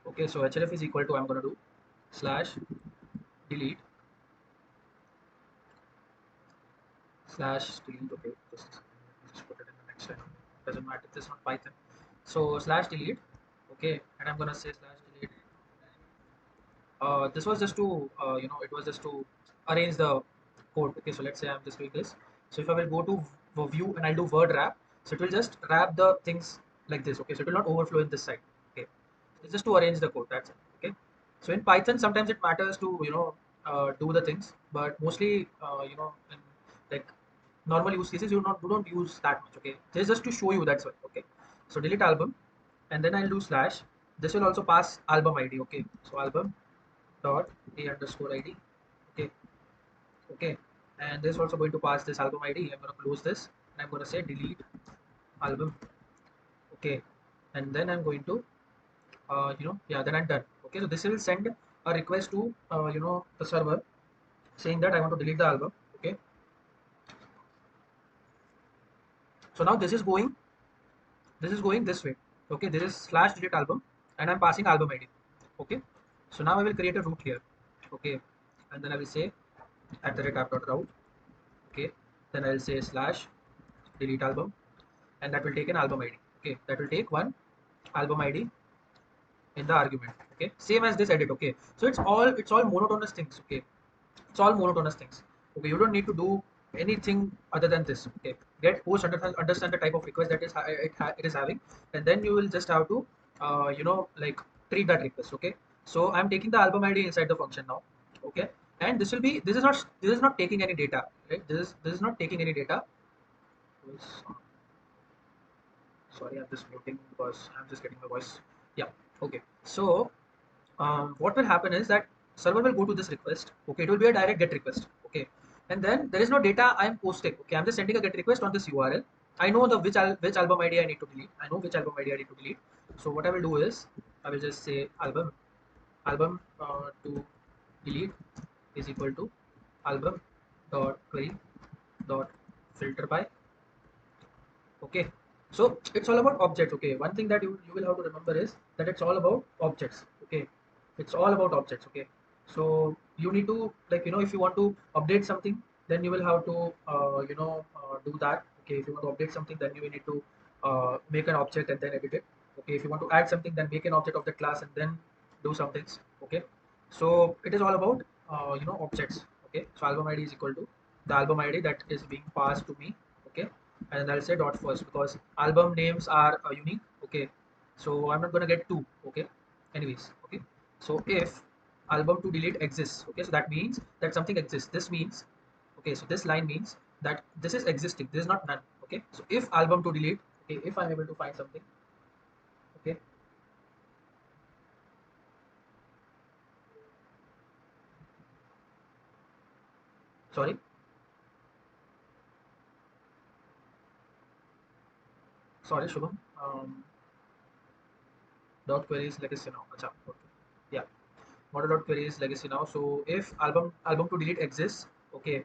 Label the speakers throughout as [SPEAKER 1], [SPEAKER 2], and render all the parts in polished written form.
[SPEAKER 1] Okay, so href is equal to, I'm going to do slash delete okay, just put it in the next line, doesn't matter, this is not Python. So slash delete, okay, and I'm going to say slash delete. This was just to it was just to arrange the code. Okay, so let's say I'm just doing this. So if I will go to view and I'll do word wrap, so it will just wrap the things like this. Okay, so it will not overflow in this side. Okay, it's just to arrange the code, that's it. Okay, so in Python sometimes it matters to do the things, but mostly in like normal use cases you don't use that much. Okay, this is just to show you, that's why. Okay, so delete album, and then I'll do slash. This will also pass album ID. Okay, so album dot a underscore id. Okay, okay, and this is also going to pass this album id. I'm going to close this and I'm going to say delete album. Okay, and then I'm going to yeah, then I'm done. Okay, so this will send a request to the server saying that I want to delete the album. Okay, so now this is going this way. Okay, this is slash delete album and I'm passing album id. Okay, so now I will create a route here. Okay, and then I will say @app.route. Okay, then I'll say slash delete album, and that will take an album id. Okay, that will take one album id in the argument. Okay, same as this edit. Okay, so it's all monotonous things. Okay, it's all monotonous things. Okay, you don't need to do anything other than this. Okay, get post, understand the type of request that it is having, and then you will just have to like treat that request. Okay, so I'm taking the album id inside the function now. Okay, and this is not taking any data, right? This is not taking any data. Sorry, I'm just muting because I'm just getting my voice. Yeah, okay. So what will happen is that server will go to this request. Okay, it will be a direct get request. Okay, and then there is no data I'm posting. Okay, I'm just sending a get request on this URL. I know the which album ID I need to delete. I know which album ID I need to delete. So what I will do is I will just say album to delete is equal to album dot query dot filter by. Okay, so it's all about objects. Okay, one thing that you will have to remember is that it's all about objects. Okay, it's all about objects. Okay, so you need to, like, if you want to update something, then you will have to do that. Okay, if you want to update something, then you will need to make an object and then edit it. Okay, if you want to add something, then make an object of the class and then do some things. Okay, so it is all about objects. Okay, so album id is equal to the album id that is being passed to me. Okay, and I'll say dot first because album names are unique. Okay, so I'm not gonna get two. Okay, anyways. Okay, so if album to delete exists, okay, so that means that something exists. This means, okay, so this line means that this is existing, this is not none. Okay, so if album to delete, okay, if I'm able to find something. Okay, sorry, Shubham. Dot query is legacy now. Acha, okay. Yeah, model dot query is legacy now. So if album to delete exists, okay,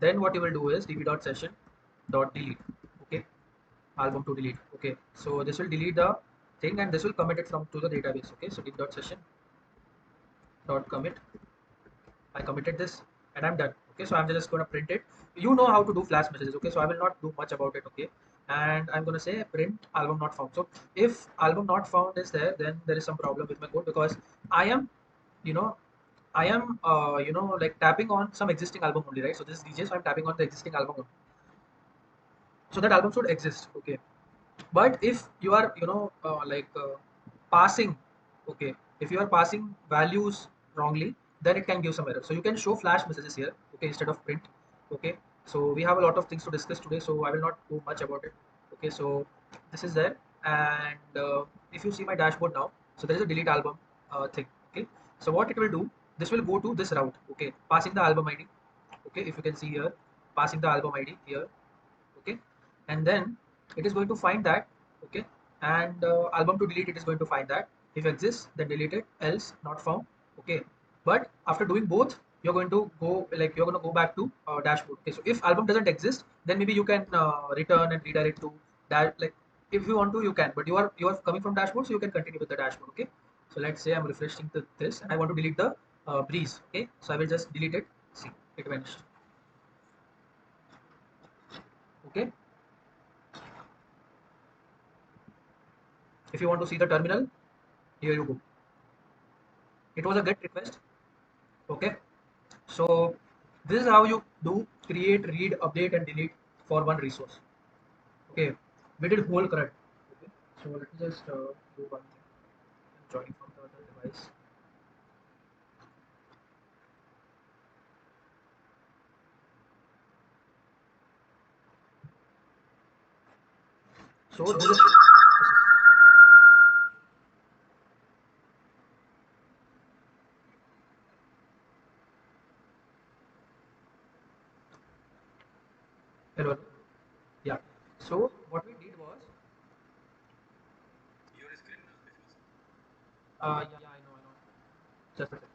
[SPEAKER 1] then what you will do is db dot session dot delete. Okay, album to delete. Okay, so this will delete the thing and this will commit it from to the database. Okay, so db dot session dot commit. I committed this and I'm done. Okay, so I'm just going to print it. You know how to do Flask messages. Okay, so I will not do much about it. Okay, and I'm going to say print album not found. So if album not found is there, then there is some problem with my code because I am, you know, I am, like tapping on some existing album only, right? So this is DJ, so I'm tapping on the existing album only. So that album should exist. Okay, but if you are passing, okay, if you are passing values wrongly, then it can give some error. So you can show flash messages here, okay, instead of print. Okay, so we have a lot of things to discuss today, so I will not do much about it. Okay, so this is there. And if you see my dashboard now, so there is a delete album thing. Okay, so what it will do, this will go to this route. Okay, passing the album id. Okay, if you can see here, passing the album id here. Okay, and then it is going to find that. Okay, and album to delete, it is going to find that if exists then delete it, else not found. Okay, but after doing both, you're going to go, like, you're going to go back to dashboard. Okay, so if album doesn't exist, then maybe you can return and redirect to that, like, if you want to you can, but you are coming from dashboard, so you can continue with the dashboard. Okay, So let's say I'm refreshing this and I want to delete the breeze. Okay, so I will just delete it. See, it vanished. Okay, if you want to see the terminal, here you go. It was a GET request. Okay, so this is how you do create, read, update, and delete for one resource. Okay, we did whole CRUD. Okay, so let me just do one thing. I'm joining from the other device. So this is hello. Yeah. So what we did was, yeah, I know. Just a second.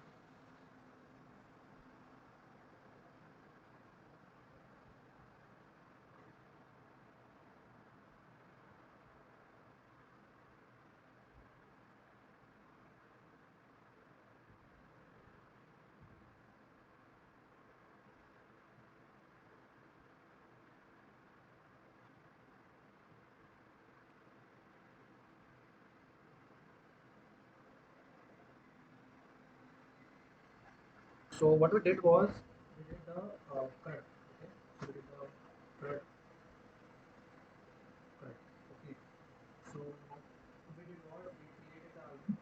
[SPEAKER 1] So what we did was we did the CRUD. Okay. So we did the CRUD. CRUD. Okay. So we did what? We created the album.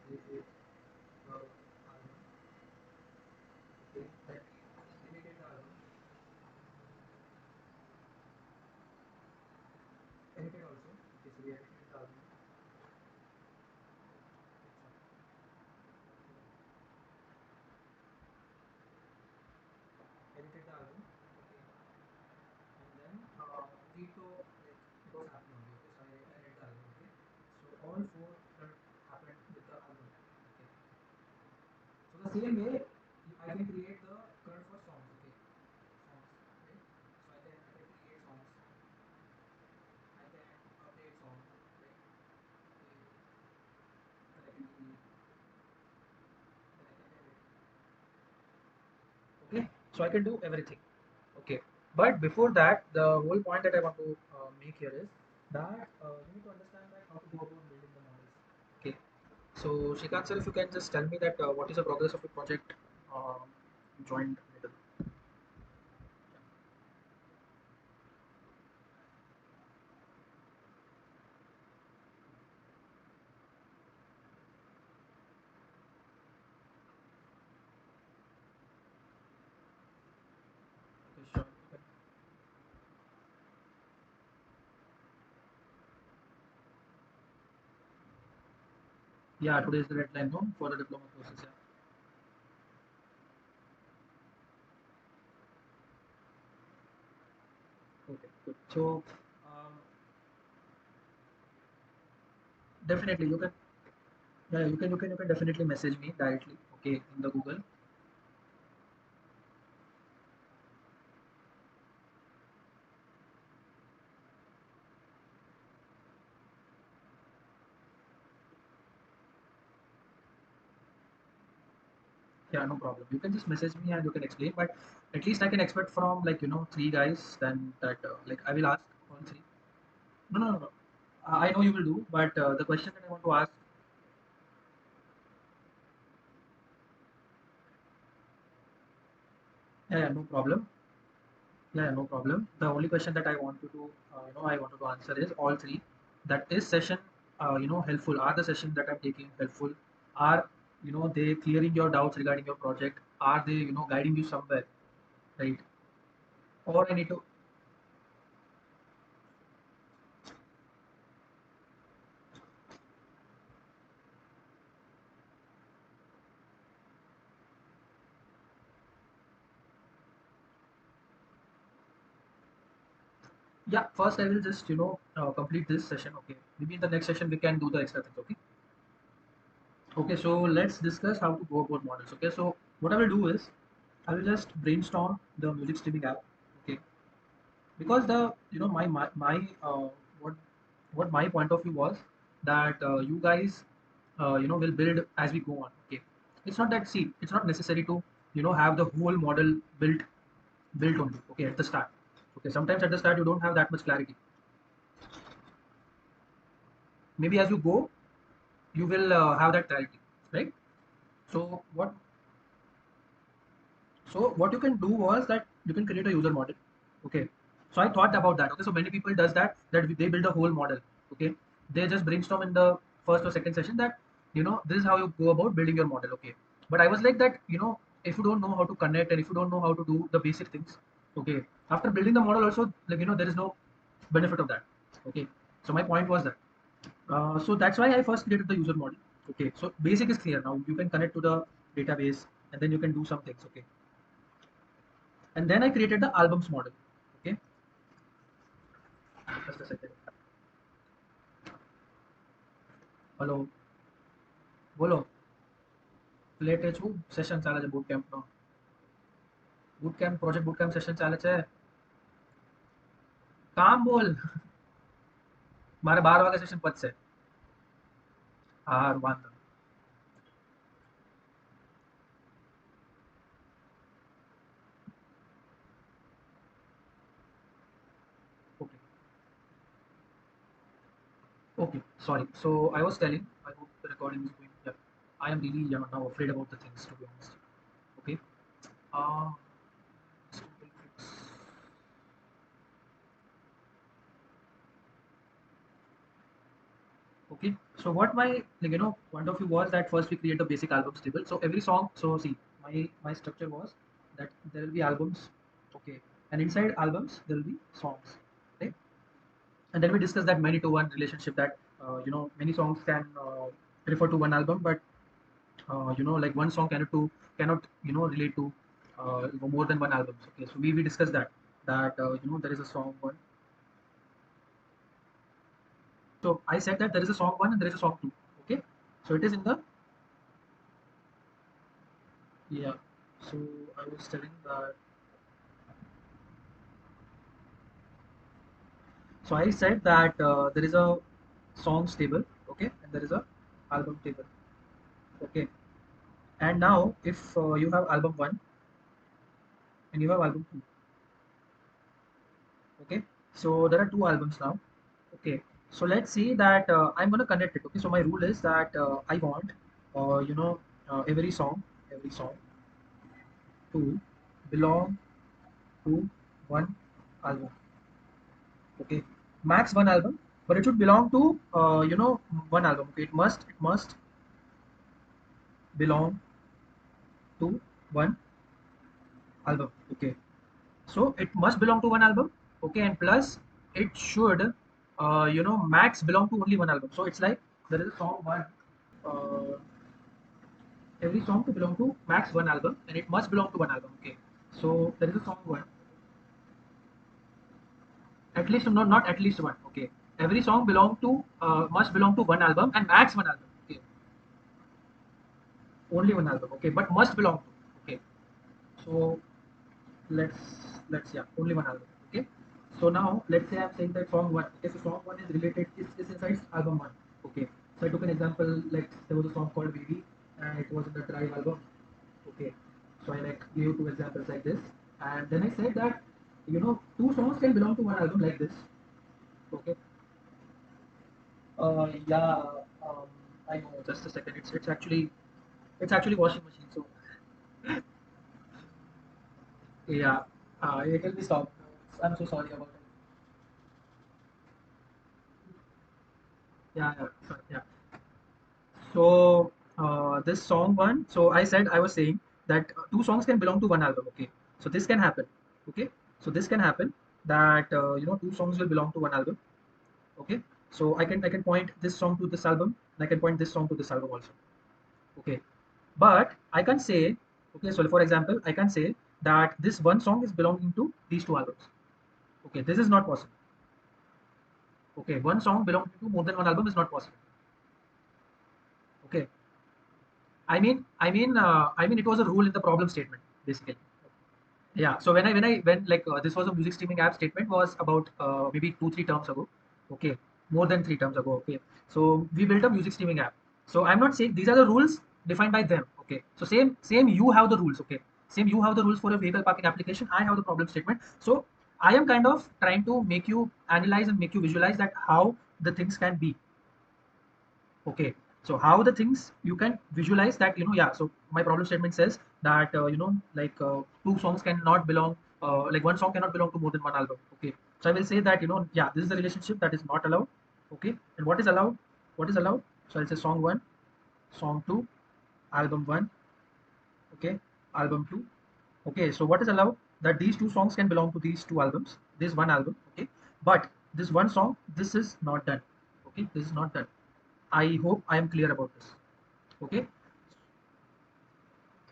[SPEAKER 1] We did the album. Okay. Then we deleted the album. Edited also. Okay. So we edited the album. Edited the album. Okay. And then Tito, like it was happening only. Okay. So I read the album. Okay. So all four CRUD happened with the album. Okay. So the same way I can create the CRUD for songs. Okay. Songs. Right. So I can create songs. I can update songs. Right. Okay. Then I can delete. Then I can edit. Okay. So I can do everything. Okay. But before that, the whole point that I want to make here is that you need to understand that how to go about building the models. Okay. So Shrikant sir, if you can just tell me that what is the progress of your project joined middle. Okay, sure. Okay. Yeah, today is the deadline no, for the diploma courses. Yeah. Okay, good. So definitely you can, yeah, you can definitely message me directly. Okay, in the Google. Yeah, no problem. You can just message me and you can explain. But at least I can expect from like three guys. Then that like I will ask all three. No, no, no, no. I know you will do, but the question that I want to ask. Yeah, yeah, no problem. Yeah, no problem. The only question that I want you to, I wanted to answer is all three. That is session, helpful. Are the sessions that I'm taking helpful? Are, they clearing your doubts regarding your project? Are they, guiding you somewhere, right? Or I need to, yeah, first I will just, complete this session. Okay. Maybe in the next session we can do the extra things. Okay. Okay. So let's discuss how to go about models. Okay. So what I will do is I will just brainstorm the music streaming app. Okay. Because the my what my point of view was that you guys we'll build as we go on. Okay, it's not that, see, it's not necessary to have the whole model built only, okay, at the start. Okay, sometimes at the start you don't have that much clarity. Maybe as you go, you will have that clarity, right? So what you can do was that you can create a user model. Okay, so I thought about that. Okay, so many people does that they build a whole model. Okay, they just brainstorm in the first or second session that this is how you go about building your model. Okay, but I was like that, if you don't know how to connect and if you don't know how to do the basic things, okay, after building the model also, like, there is no benefit of that. Okay, so my point was that, so that's why I first created the user model. Okay, so basic is clear. Now you can connect to the database and then you can do some things. Okay, and then I created the albums model. Okay, just a second. Hello, બોલો. લેટે છું, session ચાલે છે બુટકેમ્પ નો. બુટકેમ્પ project બુટકેમ્પ session ચાલે છે. કામ બોલ. મારે 12 વાગે સેશન પતશે. હા, વાંધો. Okay. Okay, sorry. So I was telling, I hope the recording is going. Yeah, I am really now afraid about the things, to be honest. Okay. Uh, simple fix. Okay. So what my point of view was that first we create a basic albums table. So every song. So see, my structure was that there will be albums. Okay, and inside albums there will be songs. Okay, and then we discussed that many to one relationship, that many songs can refer to one album, but like one song cannot relate to more than one album. Okay, so we discussed that there is a song one. So I said that there is a song one and there is a song two. Okay, so it is in the, yeah. So I was telling that, so I said that there is a songs table. Okay, and there is a album table. Okay, and now if you have album one and you have album two. Okay, so there are two albums now. Okay, so let's see that I'm going to connect it. Okay, so my rule is that I want every song to belong to one album. Okay, max one album, but it should belong to one album. Okay, it must belong to one album. Okay, so it must belong to one album. Okay, and plus it should max belong to only one album. So it's like there is a song one. Uh, every song to belong to max one album and it must belong to one album. Okay, so there is a song one, at least, not at least one. Okay, every song belong to must belong to one album and max one album. Okay, only one album. Okay, but must belong to. Okay, so let's yeah, only one album. Okay, so now let's say I'm saying that song one. Okay, so song one is related, is inside album one. Okay, so I took an example, like there was a song called Baby and it was in the Drive album. Okay, so I like gave two examples like this, and then I said that two songs can belong to one album like this. Okay, yeah, um, I know, just a second, it's actually washing machine. So yeah, it will be stopped. I'm so sorry about it. Yeah, yeah, sorry, yeah. So this song one. So I said, I was saying that two songs can belong to one album. Okay, so this can happen. Okay, so this can happen that two songs will belong to one album. Okay, so I can point this song to this album and I can point this song to this album also. Okay, but I can say, okay, so for example, I can say that this one song is belonging to these two albums. Okay, this is not possible. Okay, one song belonging to more than one album is not possible. Okay, I mean it was a rule in the problem statement basically. Yeah, so when like this was a music streaming app, statement was about maybe 2-3 terms ago. Okay, more than 3 terms ago. Okay, so we built a music streaming app. So I'm not saying these are the rules defined by them. Okay. So same you have the rules. Okay. Same you have the rules for a vehicle parking application. I have the problem statement. So I am kind of trying to make you analyze and make you visualize that how the things can be. Okay. So how the things you can visualize that, yeah. So my problem statement says that, like two songs cannot belong, like one song cannot belong to more than one album. Okay. So I will say that, yeah, this is the relationship that is not allowed. Okay. And what is allowed? What is allowed? So I'll say song one, song two, album one. Okay. Album two. Okay. So what is allowed? That these two songs can belong to these two albums. This one album. Okay. But this one song, this is not done. Okay. This is not done. I hope I am clear about this. Okay.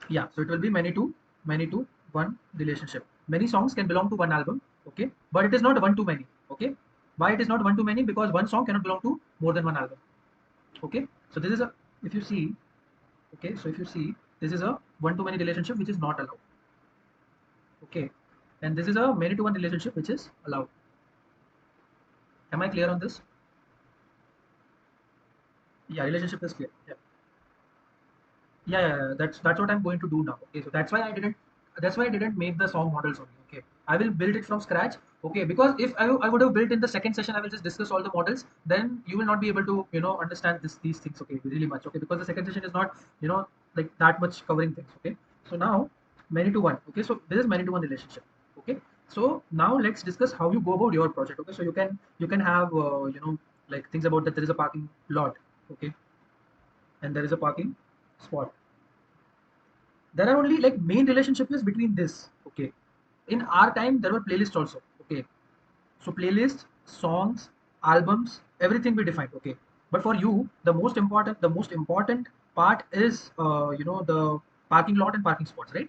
[SPEAKER 1] Yeah, so it will be many to one relationship. Many songs can belong to one album. Okay, but it is not one to many. Okay, why it is not one to many? Because one song cannot belong to more than one album. Okay, so this is a, if you see, okay, so if you see, this is a one to many relationship which is not allowed. Okay, and this is a many to one relationship which is allowed. Am I clear on this? Yeah, relationship is clear. Yeah. Yeah, that's what I'm going to do now. Okay, so that's why I didn't make the song models only. Okay, I will build it from scratch. Okay, because if I would have built in the second session, I will just discuss all the models, then you will not be able to understand these things, okay, really much. Okay, because the second session is not like that much covering things. Okay, so now many to one. Okay, so this is many to one relationship. Okay, so now let's discuss how you go about your project. Okay, so you can have like things about that there is a parking lot. Okay, and there is a parking spot. There are only like main relationship is between this. Okay, in our time there were playlists also. Okay, so playlists, songs, albums, everything we defined. Okay, but for you the most important part is the parking lot and parking spots, right?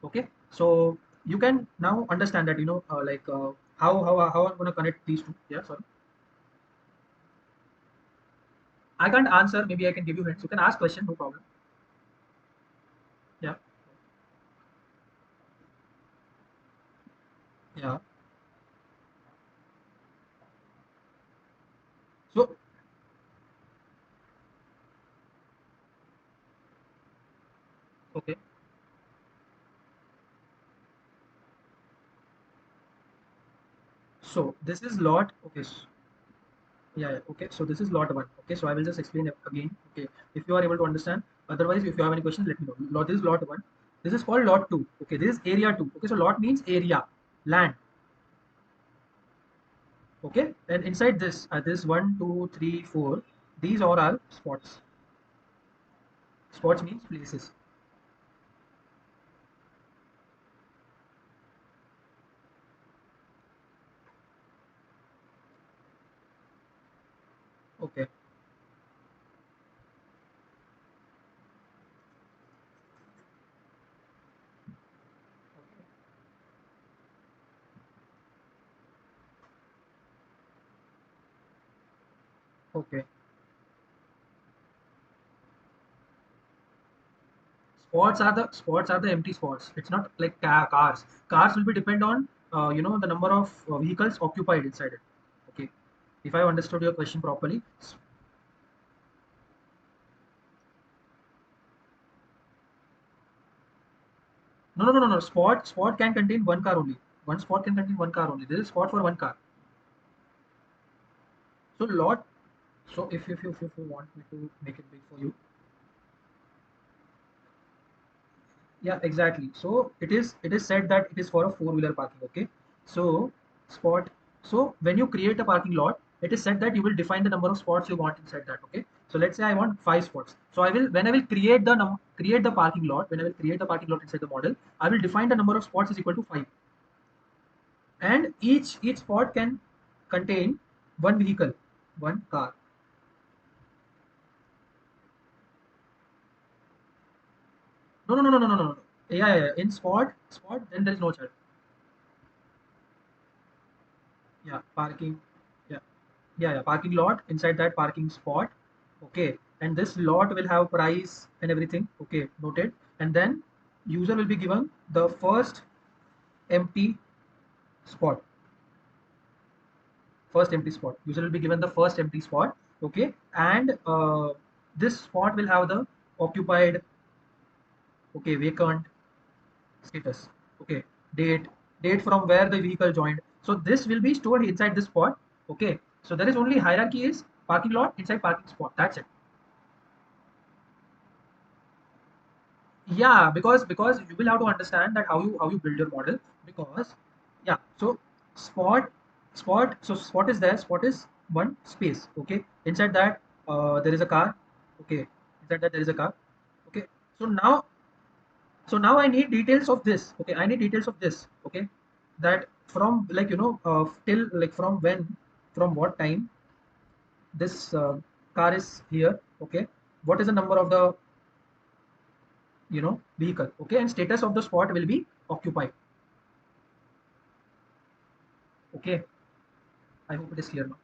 [SPEAKER 1] Okay, so you can now understand that like how I'm going to connect these two. Yeah, sorry, I can't answer, maybe I can give you hints, you can ask question, no problem. Yeah, yeah. So okay, so this is lot. Okay, yeah, okay. So this is lot one. Okay, so I will just explain it again. Okay, if you are able to understand. Otherwise, if you have any questions, let me know. Lot, this is lot one. This is called lot two. Okay, this is area two. Okay, so lot means area, land. Okay, and inside this, this one, two, three, four. These all are spots. Spots means places. Okay, okay. Spots are the empty spots. It's not like cars. Cars will be depend on the number of vehicles occupied inside it. Okay, if I understood your question properly. No, no, no, no, no. Spot can contain one car only. One spot can contain one car only. This is spot for one car. So lot. So if you want me to make it big for you, yeah, exactly. So it is said that it is for a four-wheeler parking. Okay. So spot. So when you create a parking lot, it is said that you will define the number of spots you want inside that. Okay. So let's say I want five spots. So when I will create the parking lot, when I will create the parking lot inside the model, I will define the number of spots is equal to five, and each spot can contain one vehicle, one car. No, no, no, no, no, no, no, no. Yeah. In spot, then there is no charge. Yeah, parking. Yeah, yeah. Parking lot, inside that parking spot. Okay, and this lot will have price and everything. Okay, noted. And then user will be given the first empty spot. First empty spot. User will be given the first empty spot. Okay, and this spot will have the occupied, okay, vacant status, okay, date, date from where the vehicle joined. So this will be stored inside this spot, okay. So there is only hierarchy is parking lot inside parking spot. That's it. Yeah, because you will have to understand that how you build your model. Because yeah, so spot spot is there. Spot is one space, okay. Inside that there is a car, okay. Inside that there is a car, okay. So now, I need details of this, okay. I need details of this, okay. That from, like, till, like, from when, from what time this car is here, okay. What is the number of the, vehicle, okay. And status of the spot will be occupied, okay. I hope it is clear now.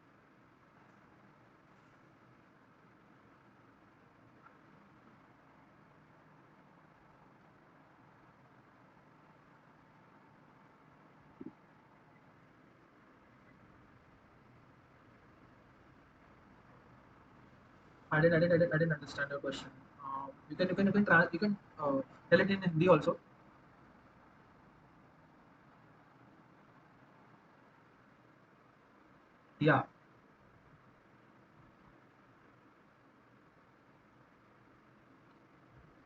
[SPEAKER 1] I didn't understand your question. You can tell it in Hindi also. Yeah.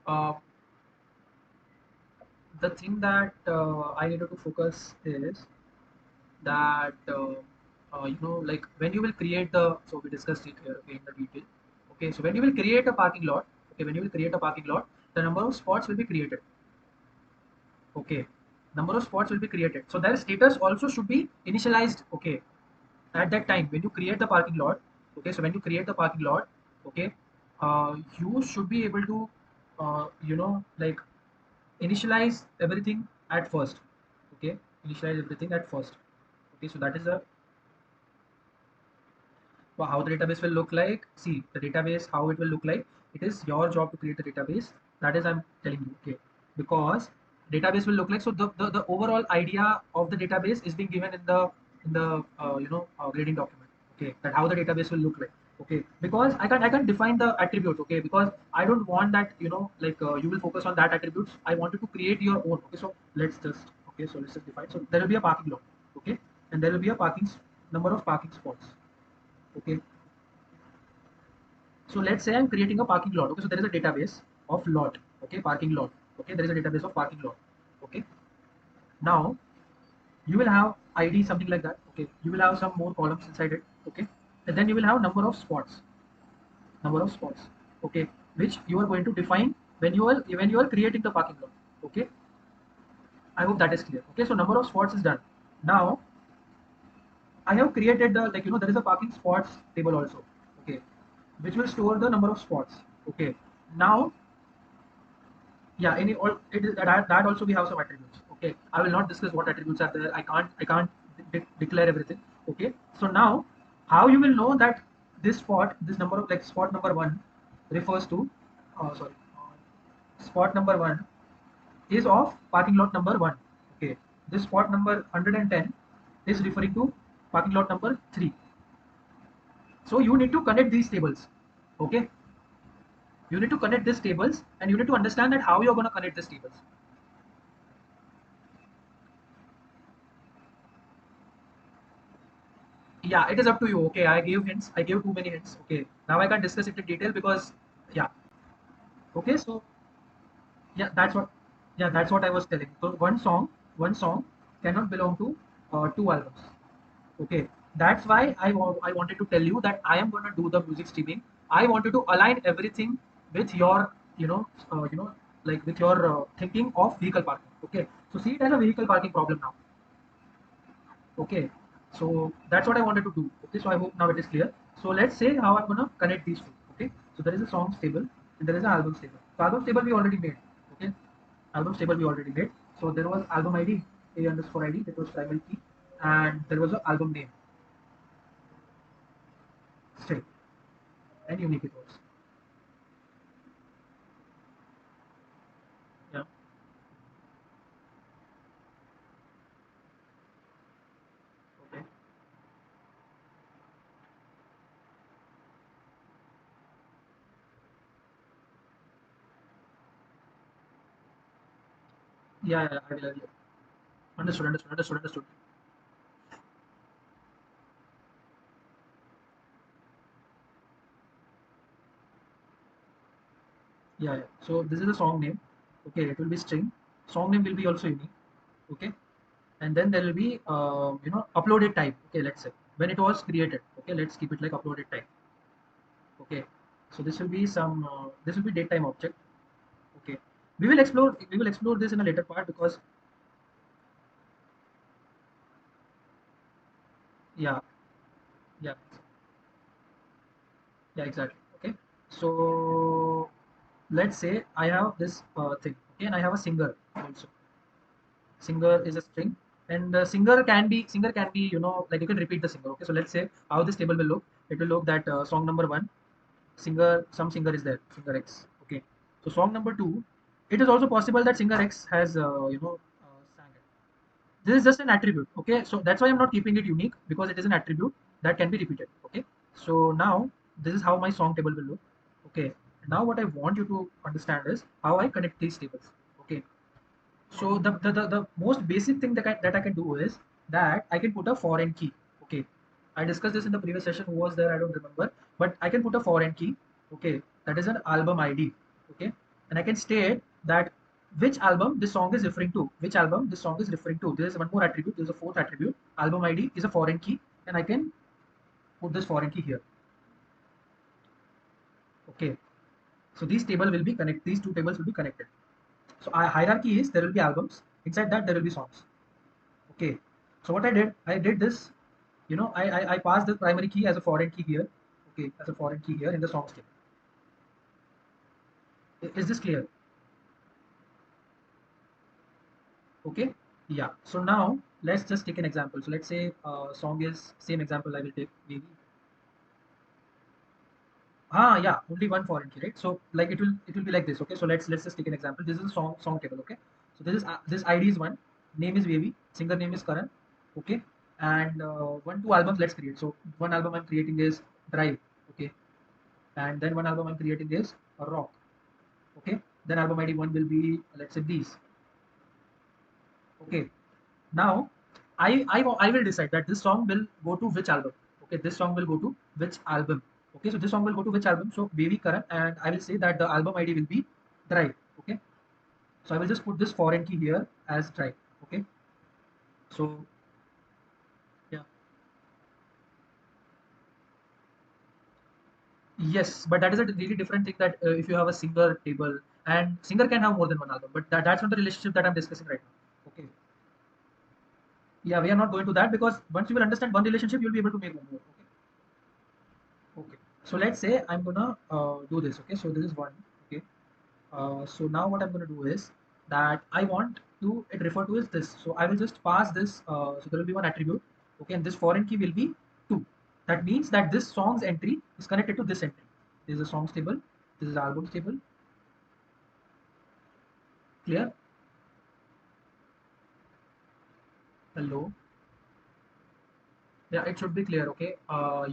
[SPEAKER 1] uh, the thing that I needed to focus is that like, when you will create the, so we discussed it here, okay, in the detail, okay. So when you will create a parking lot, okay, when you will create a parking lot, the number of spots will be created, okay. Number of spots will be created, so their status also should be initialized, okay. At that time when you create the parking lot, okay. So when you create the parking lot, okay, you should be able to like, initialize everything at first, okay. Initialize everything at first, okay. So that is the, well, how the database will look like. See, the database, how it will look like. It is your job to create the database. That is, I'm telling you, okay. Because database will look like, so the overall idea of the database is being given in the grading document, okay. That how the database will look like, okay. Because I can't define the attributes, okay. Because I don't want that, like, you will focus on that attributes. I wanted to create your own, okay. So let's just, okay. So let's just define. So there will be a parking lot, okay, and there will be a number of parking spots, okay. So let's say I'm creating a parking lot. Okay, so there is a database of lot. Okay, parking lot. Okay, there is a database of parking lot. Okay. Now you will have ID, something like that. Okay. You will have some more columns inside it. Okay. And then you will have number of spots. Number of spots. Okay. Which you are going to define when you are creating the parking lot. Okay. I hope that is clear. Okay. So number of spots is done. Now I have created the, like, there is a parking spots table also. Okay. Which will store the number of spots. Okay. Now, yeah, any all it is that also we have some attributes, okay. I will not discuss what attributes are there. I can't declare everything, okay. So now, how you will know that this spot, this number of, like, spot number one refers to, sorry, spot number one is of parking lot number one, okay. This spot number 110 is referring to parking lot number 3. So you need to connect these tables, okay. You need to connect these tables, and you need to understand that how you're going to connect these tables. Yeah, it is up to you, okay. I gave hints, I gave too many hints, okay. Now I can't discuss it in detail because, yeah, okay. So yeah, that's what I was telling. So one song cannot belong to two albums, okay. That's why I wanted to tell you that I am going to do the music streaming. I wanted to align everything with your, like, with your thinking of vehicle parking, okay. So see it as a vehicle parking problem now, okay. So that's what I wanted to do, okay. So I hope now it is clear. So let's say how I'm gonna connect these two, okay. So there is a songs table and there is an albums table. So albums table we already made, okay. Albums table we already made. So there was album ID, a underscore ID, that was primary key, and there was an album name, string, and unique it was. Yeah. Okay. Yeah, I will. Understood. Yeah. So this is the song name. Okay, it will be string. Song name will be also unique. Okay, and then there will be uploaded type. Okay, let's say when it was created. Okay, let's keep it like uploaded type. Okay, so this will be some. This will be datetime object. Okay, we will explore this in a later part because yeah, yeah, yeah, exactly. Okay, so let's say I have this thing. Okay, and I have a singer also. Singer is a string, and singer can be like you can repeat the singer. Okay, so let's say how this table will look. It will look that song number one, some singer is there, singer X. Okay, so song number two, it is also possible that singer X has sang it. This is just an attribute. Okay, so that's why I'm not keeping it unique, because it is an attribute that can be repeated. Okay, so now this is how my song table will look. Okay, now what I want you to understand is how I connect these tables. Okay, so the most basic thing that I can do is that I can put a foreign key. Okay, I discussed this in the previous session. Who was there? I don't remember, but I can put a foreign key. Okay, that is an album ID. Okay, and I can state that which album this song is referring to. Which album this song is referring to. There is one more attribute. There is a fourth attribute. Album ID is a foreign key, and I can put this foreign key here. Okay, so these table will be connect. These two tables will be connected. So hierarchy is there will be albums. Inside that there will be songs. Okay, so what I did this, I passed the primary key as a foreign key here. Okay, as a foreign key here in the songs table. Is this clear? Okay, yeah. So now let's just take an example. So let's say song is same example I will take maybe. Yeah, only one foreign key, right? So like it will be like this. Okay, so let's just take an example. This is a song table. Okay, so this ID is one, name is Wavy, singer name is Karan. Okay, and two albums let's create. So one album I'm creating is Drive. Okay, and then one album I'm creating is Rock. Okay, then album ID one will be, let's say, these. Okay, now I will decide that this song will go to which album. Okay, this song will go to which album. Okay, so this song will go to which album? So Baby Karan, and I will say that the album ID will be Drive. Okay, so I will just put this foreign key here as Drive. Okay, so yeah, yes, but that is a really different thing, that if you have a singer table, and singer can have more than one album, but that's not the relationship that I'm discussing right now. Okay, yeah, we are not going to that, because once you will understand one relationship, you'll be able to make one more. Okay. So let's say I'm gonna do this. Okay, so this is one. Okay, so now what I'm gonna do is that I want to it refer to is this. So I will just pass this. So there will be one attribute. Okay, and this foreign key will be two. That means that this song's entry is connected to this entry. This is a songs table. This is albums table. Clear? Hello. Yeah, it should be clear. Okay.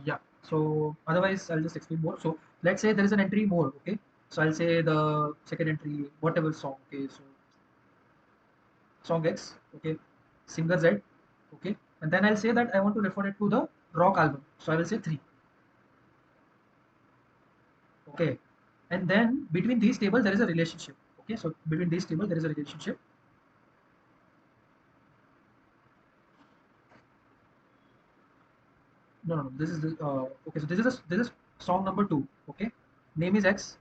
[SPEAKER 1] Yeah. So otherwise, I'll just explain more. So let's say there is an entry more. Okay. So I'll say the second entry, whatever song. Okay. So song X. Okay. Singer Z. Okay. And then I'll say that I want to refer it to the rock album. So I will say three. Okay. And then between these tables there is a relationship. Okay. So between these tables there is a relationship. No, no, no. This is okay. So this is song number two. Okay. Name is X.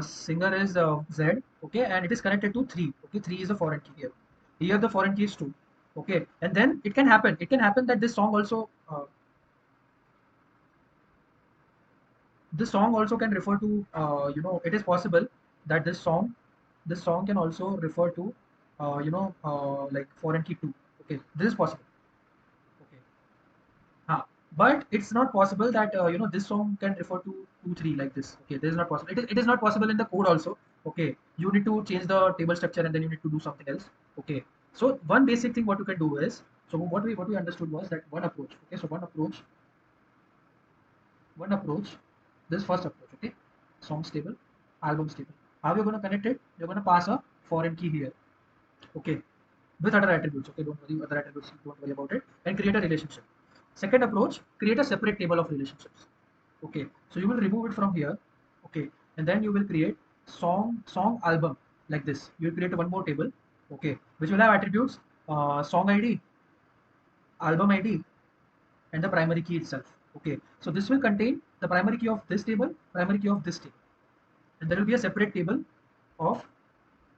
[SPEAKER 1] Singer is Z. Okay, and it is connected to three. Okay, three is a foreign key here. Here the foreign key is two. Okay, and then it can happen. It can happen that this song also can refer to it is possible that this song can also refer to like foreign key two. Okay, this is possible. Okay. But it's not possible that this song can refer to 2 3 like this. Okay, this is not possible. It is not possible in the code also. Okay, you need to change the table structure, and then you need to do something else. Okay, so one basic thing what you can do is, so what we understood was that one approach. Okay, so one approach, this first approach. Okay, songs table, albums table. How you're going to connect it? You're going to pass a foreign key here. okay, with other attributes. Okay, don't worry, other attributes, don't worry about it, and create a relationship. Second approach, create a separate table of relationships. Okay, so you will remove it from here. Okay, and then you will create song album like this. You will create one more table. Okay, which will have attributes, song ID, album ID, and the primary key itself. Okay, so this will contain the primary key of this table, primary key of this table, and there will be a separate table of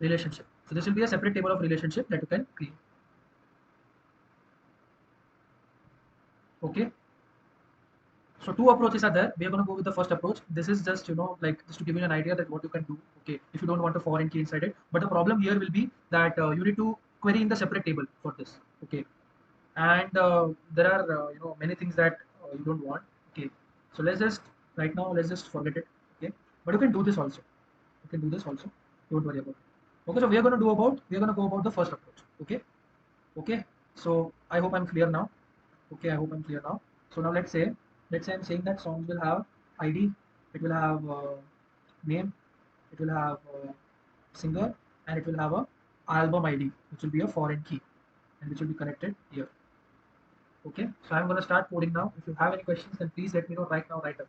[SPEAKER 1] relationship. So this will be a separate table of relationship that you can create. Okay, so two approaches are there. We are going to go with the first approach. This is just, like just to give you an idea that what you can do. Okay, if you don't want a foreign key inside it, but the problem here will be that you need to query in the separate table for this. Okay, and there are many things that you don't want. Okay, so let's just right now let's just forget it. Okay, but you can do this also. You can do this also. Don't worry about it. Okay, so we are going to go about the first approach. Okay, okay. So I hope I'm clear now. Okay, I hope I'm clear now. So now let's say I'm saying that songs will have ID, it will have name, it will have singer, and it will have a album ID, which will be a foreign key, and which will be connected here. Okay, so I'm gonna start coding now. If you have any questions, then please let me know right now, right away.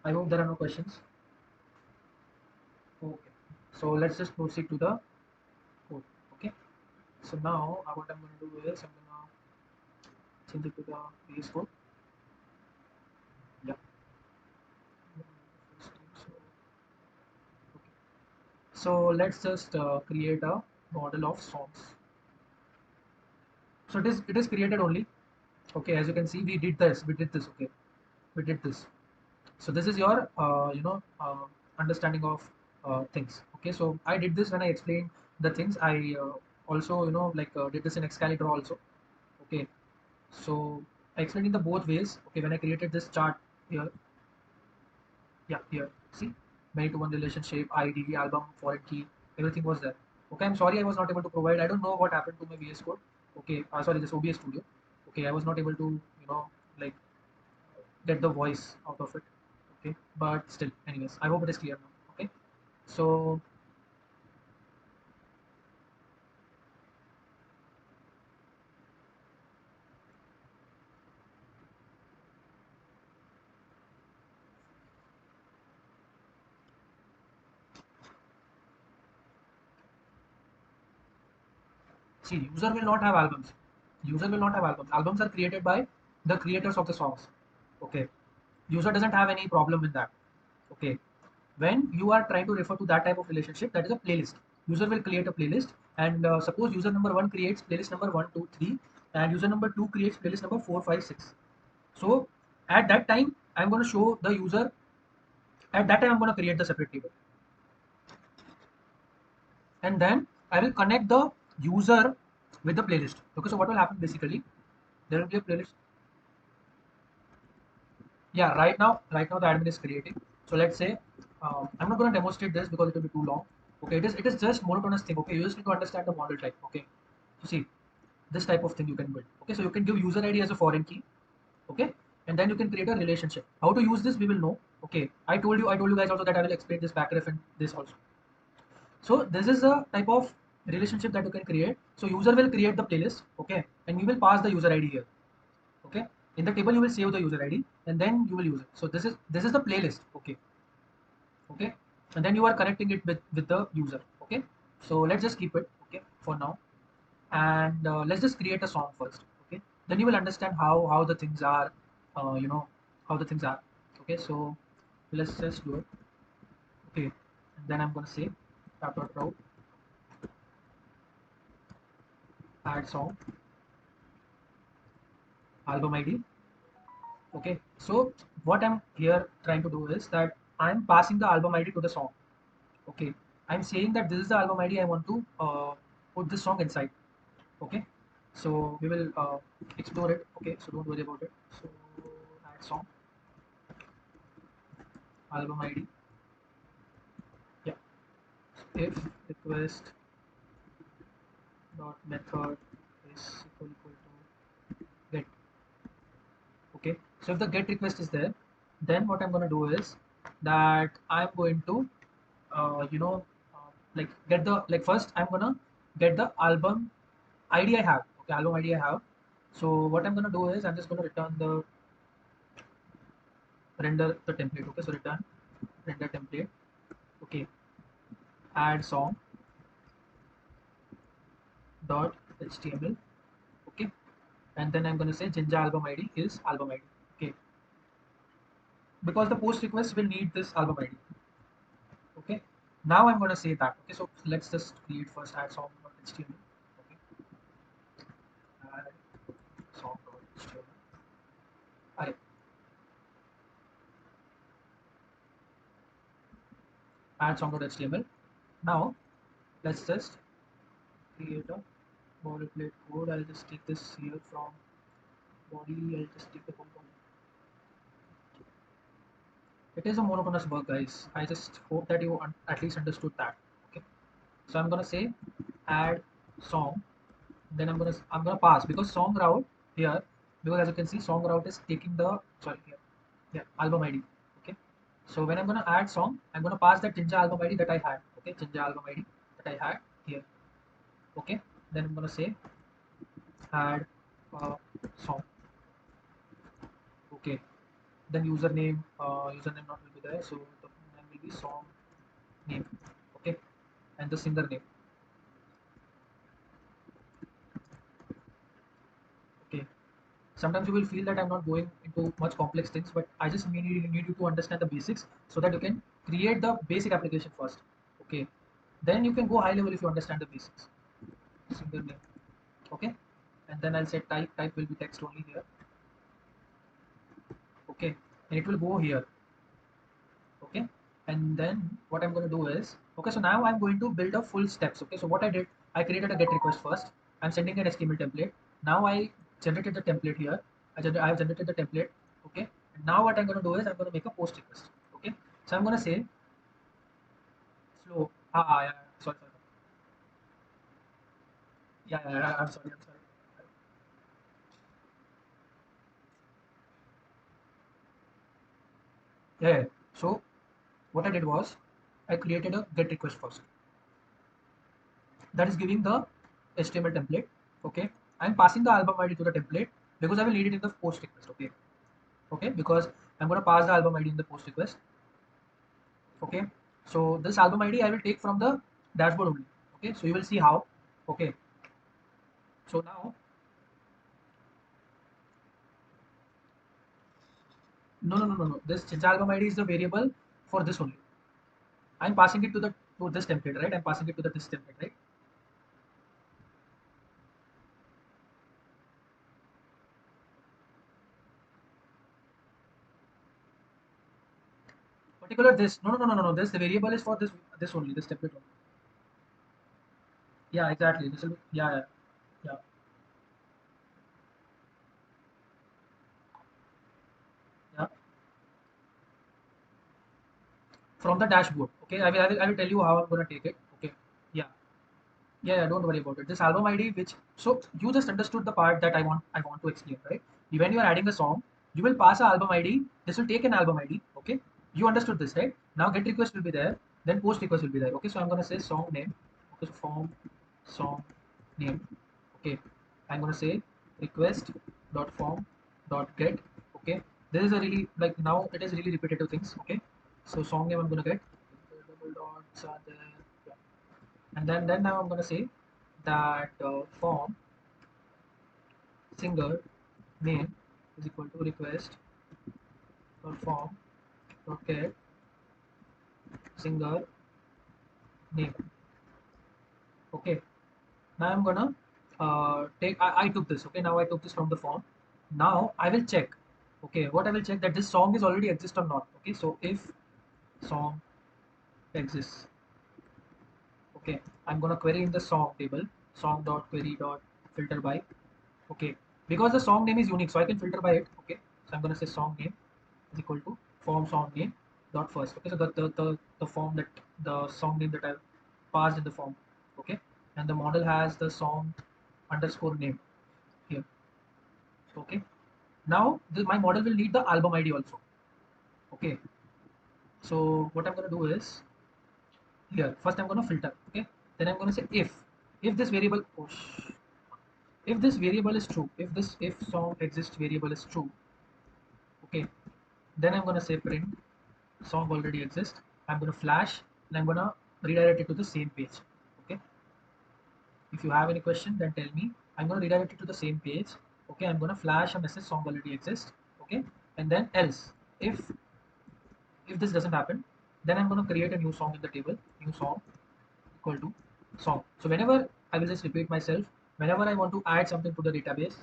[SPEAKER 1] I hope there are no questions. Okay, so let's just proceed to the code. Okay, so now what I'm gonna do is I'm gonna change it to the VS Code. Yeah. So let's just create a model of songs. So it is created only. Okay, as you can see, we did this. We did this. Okay, we did this. So this is your understanding of things. Okay, so I did this when I explained the things. I also like did this in Excalibur also. Okay, so I explained in the both ways. Okay, when I created this chart here, yeah, here, see, many to one relationship, ID, album, foreign key, everything was there. Okay, I'm sorry I was not able to provide. I don't know what happened to my VS Code. Okay, sorry, this OBS Studio. Okay, I was not able to, like get the voice out of it. Okay, but still, anyways, I hope it is clear now. Okay, so see, user will not have albums. User will not have albums. Albums are created by the creators of the songs. Okay, user doesn't have any problem with that. Okay, when you are trying to refer to that type of relationship, that is a playlist. User will create a playlist, and suppose user number one creates playlist number 1 2 3, and user number two creates playlist number 4 5 6. So at that time I'm going to show the user, at that time I'm going to create the separate table, and then I will connect the user with the playlist. Okay, so what will happen basically, there will be a playlist. Yeah, right now the admin is creating. So let's say I'm not going to demonstrate this because it will be too long. Okay, it is just monotonous thing. Okay, you just need to understand the model type. Okay, so see, this type of thing you can build. Okay, so you can give user ID as a foreign key. Okay, and then you can create a relationship. How to use this we will know. Okay, I told you guys also that I will explain this backref and this also. So this is a type of relationship that you can create. So user will create the playlist. Okay, and you will pass the user ID here. Okay, in the table you will save the user ID, and then you will use it. So this is the playlist. Okay, okay, and then you are connecting it with the user. Okay, so let's just keep it okay for now, and let's just create a song first. Okay, then you will understand how the things are, how the things are. Okay, so let's just do it. Okay, and then I'm gonna say tap.route add song album ID. Okay, so what I'm here trying to do is that I'm passing the album ID to the song. Okay, I'm saying that this is the album ID I want to put this song inside. Okay, so we will explore it. Okay, so don't worry about it. So add song album ID. Yeah, if request dot method is equal to get. Okay, so if the get request is there, then what I'm going to do is that I'm going to like get the like first I'm gonna get the album ID I have. Okay, album ID I have. So what I'm gonna do is I'm just gonna return the render the template. Okay, so return render template. Okay, add song dot html. Okay, and then I'm gonna say Jinja album ID is album ID. Okay, because the post request will need this album ID. Okay, now I'm gonna say that. Okay, so let's just create first add song dot html. Okay, add song dot html. I add song dot html. Now let's just create a boilerplate code. I'll just take this here from body. I'll just take the whole body. It is a monotonous work, guys. I just hope that you at least understood that. Okay, so I'm gonna say add song. Then I'm gonna pass because song route here, because as you can see song route is taking the sorry here, yeah, album ID. Okay, so when I'm gonna add song, I'm gonna pass that Jinja album ID that I had. Okay, Jinja album ID that I had here. Okay, then I'm gonna say add song. Okay, then username not will be there, so the name will be song name. Okay, and the singer name. Okay, sometimes you will feel that I'm not going into much complex things, but I just need you to understand the basics so that you can create the basic application first. Okay, then you can go high level if you understand the basics. Singer name. Okay, and then I'll say type will be text only here. Okay, and it will go here. Okay, and then what I'm going to do is, okay, so now I'm going to build a full steps. Okay, so what I did, I created a get request first. I'm sending an HTML template. Now I generated the template here. I have generated the template. Okay, and now what I'm going to do is I'm going to make a post request. Okay, so I'm going to say slow. Yeah, sorry. Yeah, I'm sorry. Yeah. So what I did was I created a get request first. That is giving the HTML template. Okay, I'm passing the album ID to the template because I will need it in the post request. Okay, because I'm going to pass the album ID in the post request. Okay, so this album ID I will take from the dashboard only. Okay, so you will see how. Okay, so now no, this Chincha album ID is the variable for this only. I'm passing it to the to this template, right? I'm passing it to the this template, right? Particular this no, this the variable is for this only, this template only. Yeah, exactly, this will be, yeah. Yeah, from the dashboard. Okay, I will tell you how I'm gonna take it. Okay, yeah, yeah, don't worry about it. This album ID, which so you just understood the part that I want to explain, right? When you are adding a song, you will pass an album ID. This will take an album ID. Okay, you understood this, right? Now get request will be there, then post request will be there. Okay, so I'm gonna say song name. Okay, so form song name. Okay, I'm gonna say request dot form dot get. Okay, this is a really like now it is really repetitive things. Okay, so song name I'm gonna get double dots are there. Yeah. And then now I'm gonna say that form singer name is equal to request or form dot get singer name. Okay, now I'm gonna take I took this. Okay, now I took this from the form. Now I will check. Okay, what I will check that this song is already exist or not. Okay, so if song exists, okay, I'm gonna query in the song table song dot query dot filter by. Okay, because the song name is unique, so I can filter by it. Okay, so I'm gonna say song name is equal to form song name dot first. Okay, so the form that the song name that I've passed in the form. Okay, and the model has the song underscore name here. Okay, now my model will need the album ID also. Okay, So what I'm going to do is, here first I'm going to filter, okay, then I'm going to say if this variable, if this variable is true, if song exists variable is true, okay, then I'm going to say print song already exists. I'm going to flash and I'm going to redirect it to the same page. Okay, if you have any question, then tell me. I'm going to redirect it to the same page. Okay, I'm going to flash a message song already exists. Okay, and then else, if this doesn't happen, then I'm going to create a new song in the table, new song equal to song. So whenever, I will just repeat myself, whenever I want to add something to the database,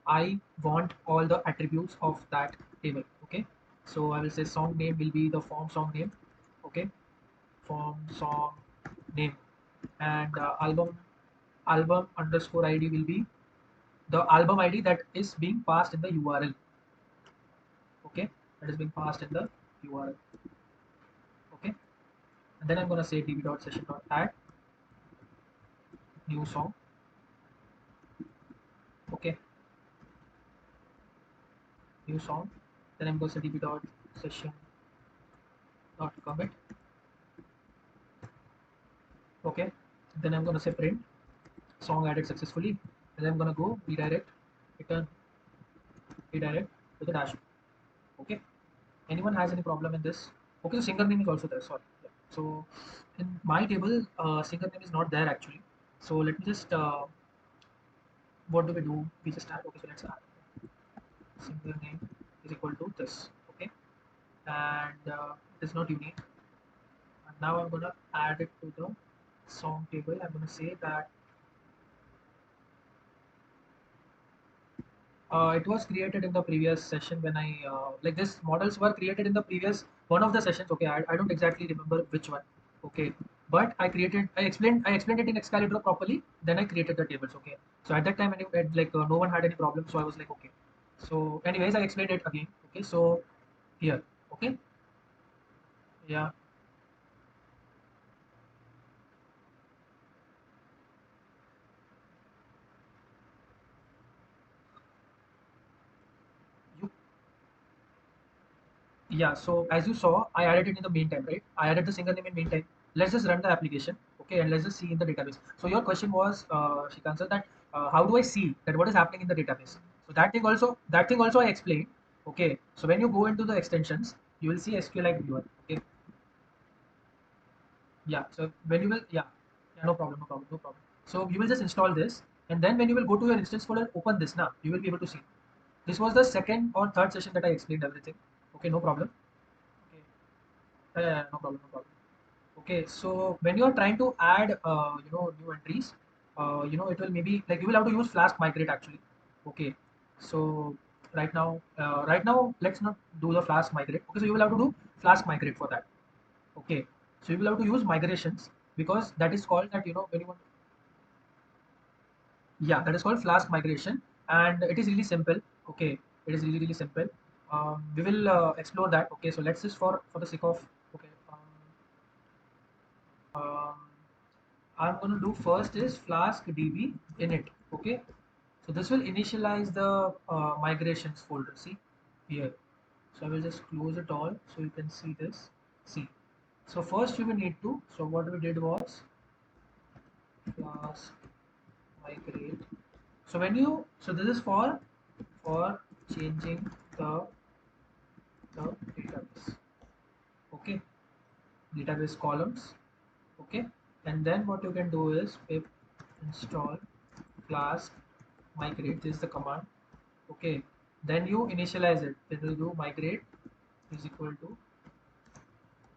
[SPEAKER 1] I want all the attributes of that table. Okay, so I will say song name will be the form song name. Okay, form song name, and album underscore id will be the album id that is being passed in the url. Okay, that is being passed in the url. Okay, and then I'm going to say db.session.add new song. Okay, new song. Then I'm going to say db.session.commit. Okay, then I'm going to say print song added successfully, and I'm going to go return redirect to the dashboard. Okay, anyone has any problem in this? Okay, so singer name is also there, sorry. Yeah. So in my table, singer name is not there actually. So let me just what do we do? We just add. Okay, so let's add singer name is equal to this. Okay, and it is not unique. And now I'm gonna add it to the song table. I'm gonna say that it was created in the previous session when I like this models were created in the previous one of the sessions. Okay, I don't exactly remember which one. Okay, but I explained it in Excalibur properly. Then I created the tables. Okay, so at that time like no one had any problem, so I was like okay. So anyways, I explained it again. Okay, so here, okay, yeah, you Yeah, so as you saw, I added it in the meantime, right? I added the single name in meantime. Let's just run the application, okay, and let's just see in the database. So your question was, Shikansa, that how do I see that what is happening in the database? So that thing also I explained. Okay, so when you go into the extensions, you will see SQLite viewer. Okay, yeah. So when you will, yeah, no problem, no problem, no problem. So you will just install this, and then when you will go to your instance folder, open this now. You will be able to see. This was the second or third session that I explained everything. Okay, no problem. Okay. No problem, no problem. Okay, so when you are trying to add, new entries, it will maybe like you will have to use Flask-Migrate actually. Okay, so right now, let's not do the Flask-Migrate. Okay, so you will have to do Flask-Migrate for that. Okay, so you will have to use migrations because that is called that when you want. Yeah, that is called Flask-Migration, and it is really simple. Okay, it is really simple. We will explore that. Okay, so let's just for the sake of, okay. Um, I'm going to do first is Flask DB init. Okay, so this will initialize the migrations folder. See here. So I will just close it all so you can see this. See. So first you will need to. So what we did was Flask migrate. So when you, so this is for changing the database. Okay, database columns. Okay, and then what you can do is pip install Flask migrate. This is the command. Okay, then you initialize it. Then you do migrate is equal to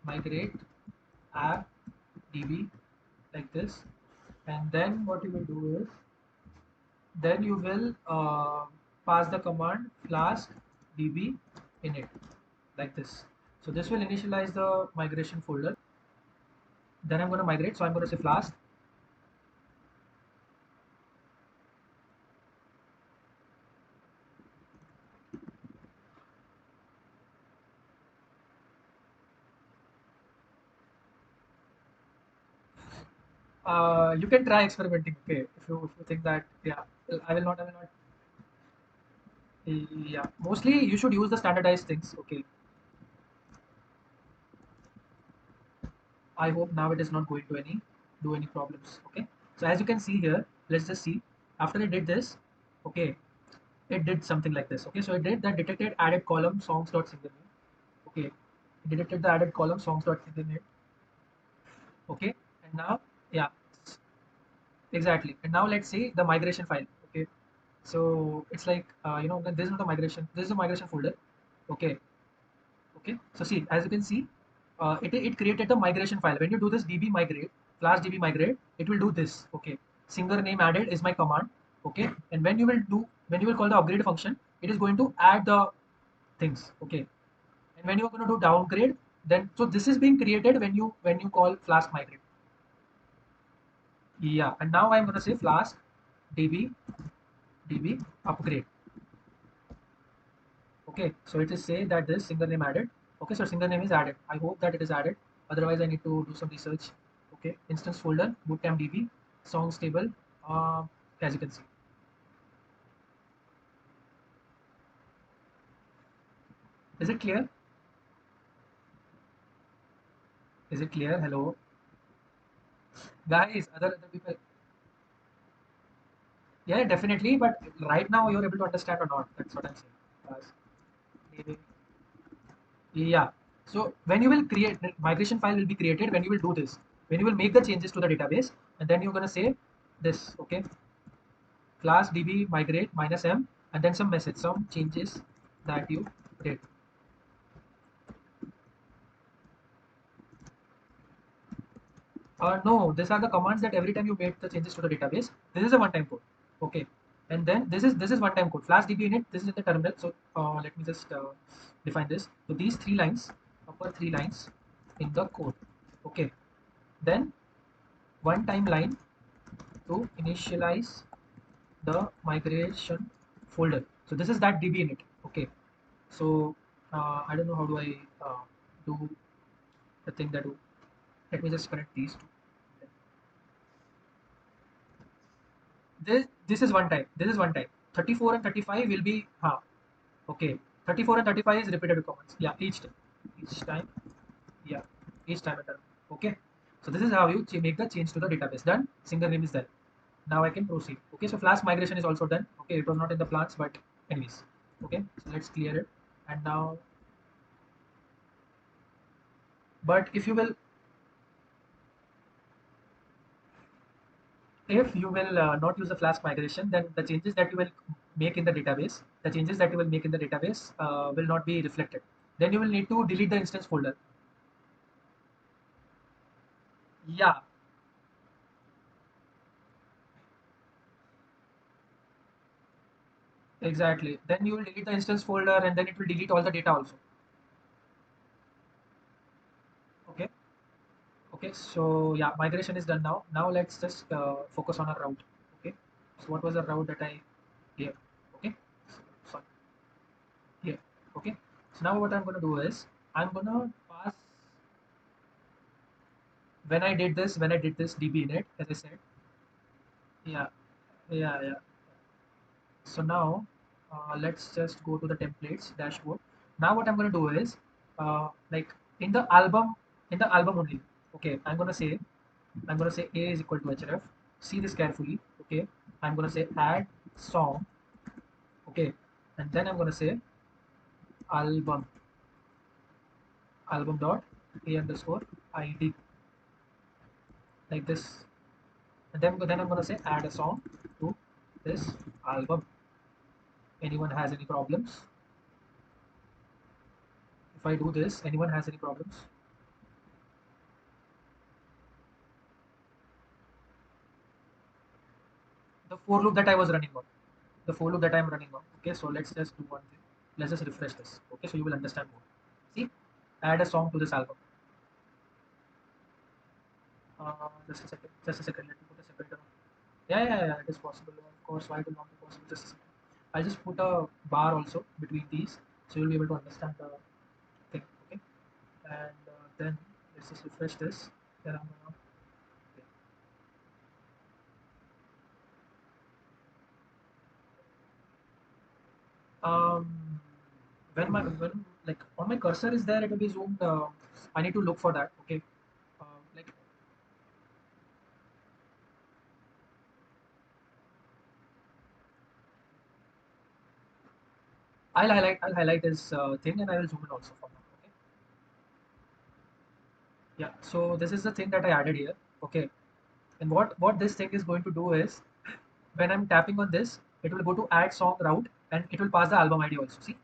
[SPEAKER 1] migrate app db like this, and then what you will do is, then you will pass the command flask db init like this. So this will initialize the migration folder. Then I'm going to migrate, so I'm going to say flask. You can try experimenting, okay, if you think that, yeah, I will not. Yeah, mostly you should use the standardized things. Okay, I hope now it is not going to do any problems. Okay, so as you can see here, let's just see. After I did this, okay, it did something like this. Okay, so it did that detected added column songs dot single name. Okay, it detected the added column songs dot single name. Okay, and now, yeah, exactly. And now let's see the migration file. Okay, so it's like this is the migration. This is the migration folder. Okay, okay. So see, as you can see, it created the migration file. When you do this db migrate, flash db migrate, it will do this. Okay, singer name added is my command. Okay, and when you will call the upgrade function, it is going to add the things. Okay, and when you are going to do downgrade, then so this is being created when you call Flask-Migrate. Yeah, and now I'm going to say Flask db upgrade. Okay, so it is say that this single name added. Okay, so single name is added. I hope that it is added. Otherwise, I need to do some research. Okay, instance folder, bootcamp db, songs table. As you can see, is it clear? Is it clear? Hello, guys. Other people. Yeah, definitely. But right now, you're able to understand or not? That's what I'm saying. Maybe. Yeah. So when you will create the migration file will be created when you will do this. When you will make the changes to the database, and then you're gonna say this. Okay, class db migrate minus m, and then some message, some changes that you did. No, these are the commands that every time you make the changes to the database, this is a one-time code. Okay, and then this is one-time code. Flash db init. This is in the terminal. So let me just define this. So these three lines, upper three lines in the code. Okay, then one-time line to initialize the migration folder. So this is that db init. Okay, so I don't know how do I do the thing that. Let me just connect these two. This is one time. This is one time. 34 and 35 will be okay. 34 and 35 is repetitive commands. Yeah, each time. Each time. Yeah, each time. Okay. So this is how you make the change to the database. Done. Single name is done. Now I can proceed. Okay. So Flask migration is also done. Okay. It was not in the plans, but anyways. Okay. So let's clear it. And now, but if you will not use the Flask migration, then the changes that you will make in the database, will not be reflected. Then you will need to delete the instance folder. Yeah, exactly. Then you will delete the instance folder, and then it will delete all the data also. Okay. Okay. So yeah, migration is done now. Now let's just focus on our route. Okay. So what was the route that I here? Okay. Sorry. Here. Okay. So now what I'm going to do is I'm going to pass when I did this db init, as I said. Yeah, yeah. So now let's just go to the templates dashboard. Now what I'm going to do is like in the album only. Okay, I'm going to say a is equal to href. See this carefully. Okay, I'm going to say add song. Okay, and then I'm going to say album dot a underscore id, like this. And then I'm going to say add a song to this album. Anyone has any problems? If I do this, anyone has any problems? The for loop that I was running on. The for loop that I'm running on. Okay, so let's just do one thing. Let's just refresh this. Okay, so you will understand more. See, add a song to this album. Just a second. Just a second. Let me put a separator on. Yeah. It is possible. Of course, why it will not be possible? Just a second. I'll just put a bar also between these, so you'll be able to understand the thing. Okay, and then let's just refresh this. Then I'm gonna. Um, when like on my cursor is there, it will be zoomed. I need to look for that. Okay, I'll highlight this thing, and I will zoom in also from now. Okay. Yeah. So this is the thing that I added here. Okay. And what this thing is going to do is, when I'm tapping on this, it will go to add song route, and it will pass the album ID also. See,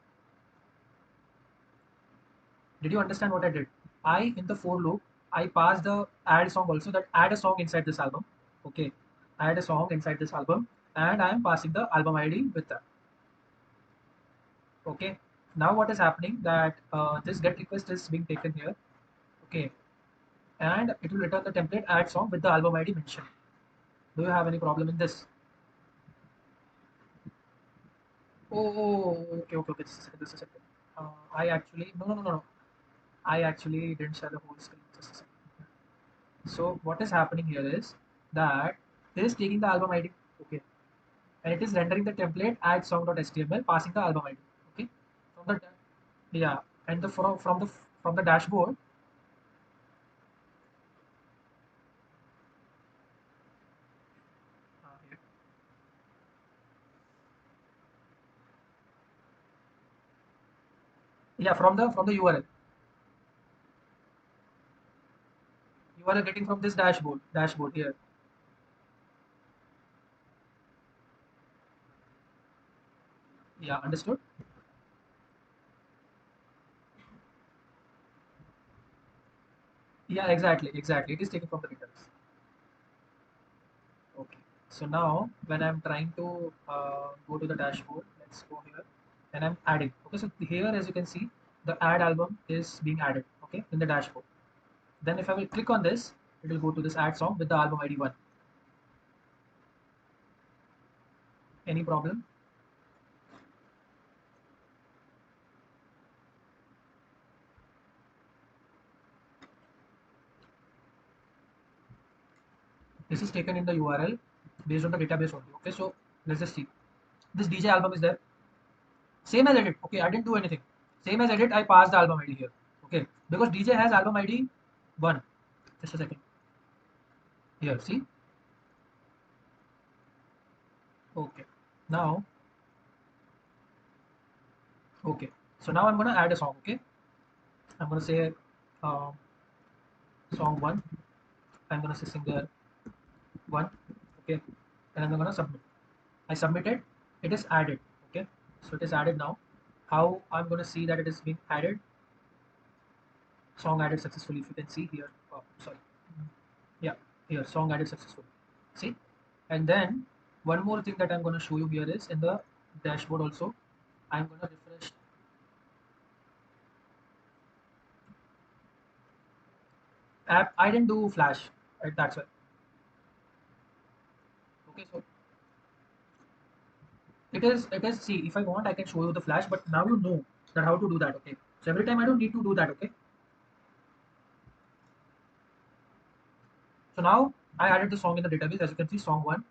[SPEAKER 1] did you understand what I did? I, in the for loop, I passed the add song also, that add a song inside this album. Okay, add a song inside this album, and I am passing the album ID with that. Okay. Now what is happening, that this get request is being taken here. Okay, and it will return the template add song with the album ID mentioned. Do you have any problem in this? Okay. Just a second. Just a second. I actually no. I actually didn't share the whole screen. Just a second. So what is happening here is that it is taking the album ID, okay, and it is rendering the template add song.html, passing the album ID, okay, from the yeah, and the from the dashboard. Here. Yeah, from the URL getting from this dashboard here. Yeah, understood. Yeah, exactly. It is taken from the database. Okay. So now when I'm trying to go to the dashboard, let's go here, and I'm adding. Okay, so here, as you can see, the add album is being added, okay, in the dashboard. Then if I will click on this, it will go to this add song with the album ID 1. Any problem? This is taken in the URL based on the database only. Okay, so let's just see. This DJ album is there. Same as edit. Okay, I didn't do anything. Same as edit, I passed the album ID here. Okay, because DJ has album ID 1. Just a second. Here, see? Okay. Now, okay. So now I'm gonna add a song. Okay, I'm gonna say um, song 1. I'm gonna say singer 1. Okay, and I'm gonna submit. I submitted. It is added. Okay, so it is added now. How I'm gonna see that it is being added? Song added successfully. If you can see here. Oh, sorry. Yeah, here song added successfully. See, and then one more thing that I'm gonna show you here is in the dashboard also. I'm gonna refresh app. I didn't do Flash. Right, that's why. Okay, so it is see, if I want I can show you the Flash, but now you know that how to do that. Okay, so every time I don't need to do that. Okay, so now I added the song in the database. As you can see, song 1,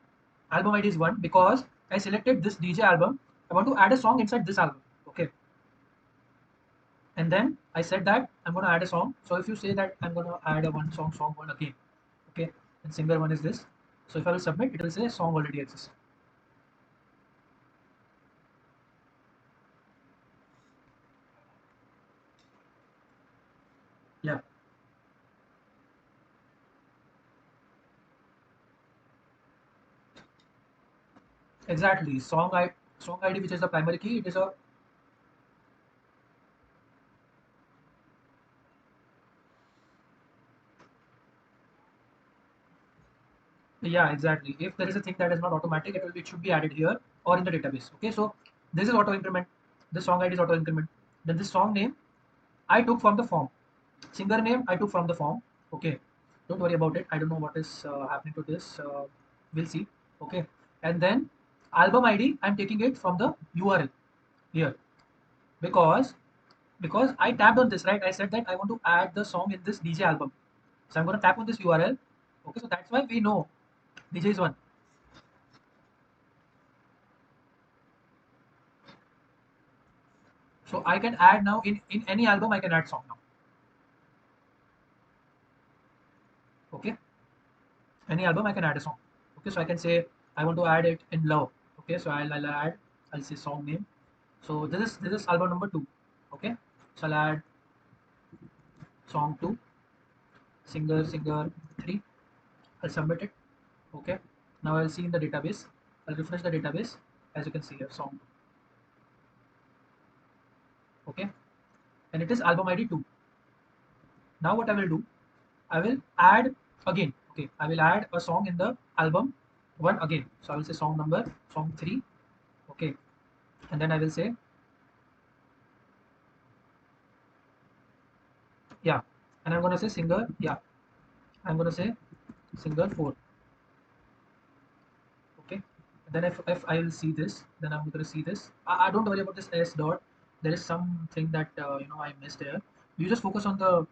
[SPEAKER 1] album ID is 1, because I selected this DJ album. I want to add a song inside this album. Okay, and then I said that I'm going to add a song. So if you say that I'm going to add a song 1 again, okay, and singer 1 is this. So if I will submit, it will say song already exists. Yeah, exactly. Song ID, which is the primary key, it is a yeah, exactly. If there is a thing that is not automatic, it should be added here or in the database. Okay, so this is auto increment. This song ID is auto increment. Then this song name I took from the form. Singer name I took from the form. Okay, don't worry about it. I don't know what is happening to this. We'll see. Okay, and then album ID I'm taking it from the URL here, because I tapped on this, right. I said that I want to add the song in this DJ album, so I'm going to tap on this URL. Okay, so that's why we know DJ is 1. So I can add now in any album I can add song now. Okay, any album I can add a song. Okay, so I can say I want to add it in love. Okay, so I'll add, I'll say song name. So this is album number 2. Okay, so I'll add song 2, singer 3. I'll submit it. Okay, now I'll see in the database. I'll refresh the database. As you can see here, song 2. Okay, and it is album ID 2. Now what I will do, I will add again. Okay, I will add a song in the album 1 again. So I will say song 3. Okay, and then I will say, yeah, and I'm gonna say singer, yeah, I'm gonna say singer 4. Okay, and then if I will see this, then I'm gonna see this. I don't worry about this s dot. There is something that I missed here. You just focus on the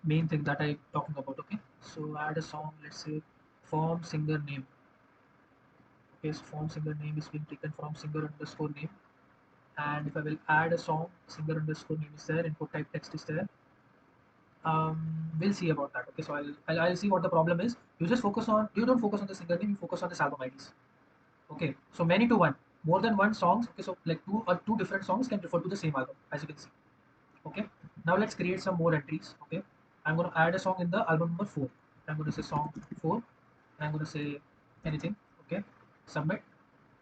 [SPEAKER 1] main thing that I'm talking about. Okay, so add a song, let's say form singer name. Okay, so form singer name is being taken from singer underscore name. And if I will add a song, singer underscore name is there, input type text is there. We'll see about that. Okay, so I'll see what the problem is. You don't focus on the singer name, you focus on this album IDs. Okay, so many to one, more than one songs. Okay, so like two different songs can refer to the same album, as you can see. Okay, now let's create some more entries. Okay, I'm going to add a song in the album number 4. I'm going to say song 4. I'm going to say anything. Okay, submit.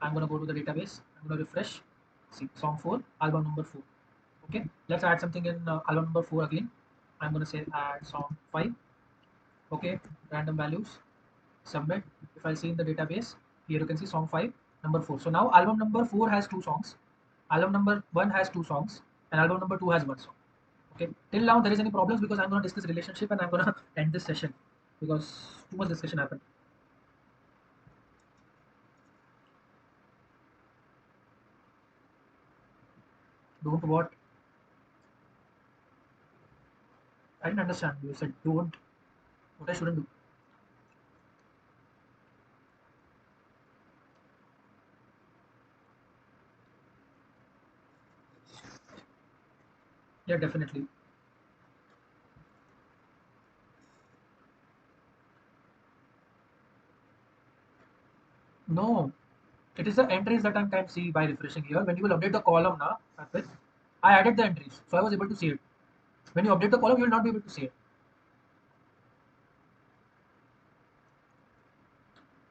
[SPEAKER 1] I'm going to go to the database. I'm going to refresh. See, song 4, album number 4. Okay, let's add something in album number 4 again. I'm going to say add song 5. Okay, random values, submit. If I see in the database, here you can see song 5, number 4. So now album number 4 has 2 songs, album number 1 has 2 songs, and album number 2 has 1 song. Okay, till now there is any problems because I'm going to discuss relationship and I'm going to end this session because too much discussion happened. Don't what? I didn't understand. You said don't. What I shouldn't do? Yeah, definitely. No, it is the entries that I can see by refreshing here. When you will update the column now, I added the entries, so I was able to see it. When you update the column, you will not be able to see it.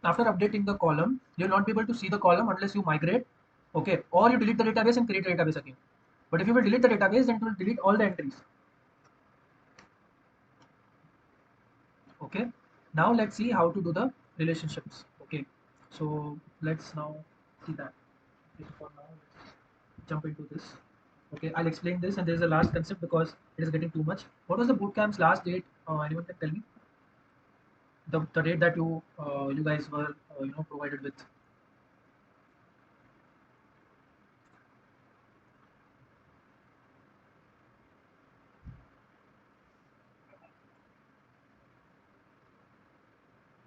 [SPEAKER 1] After updating the column, you'll not be able to see the column unless you migrate, okay, or you delete the database and create a database again. But if you will delete the database, then it will delete all the entries. Okay, now let's see how to do the relationships. Okay, so let's now see that. Okay, so for now, let's jump into this. Okay, I'll explain this, and there is a last concept because it is getting too much. What was the bootcamp's last date? Anyone can tell me the date that you guys were provided with.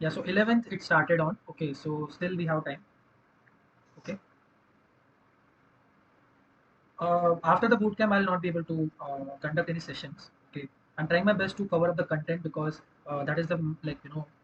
[SPEAKER 1] Yeah, so 11th it started on. Okay, so still we have time. Okay. After the bootcamp, I'll not be able to conduct any sessions. Okay, I'm trying my best to cover up the content because that is the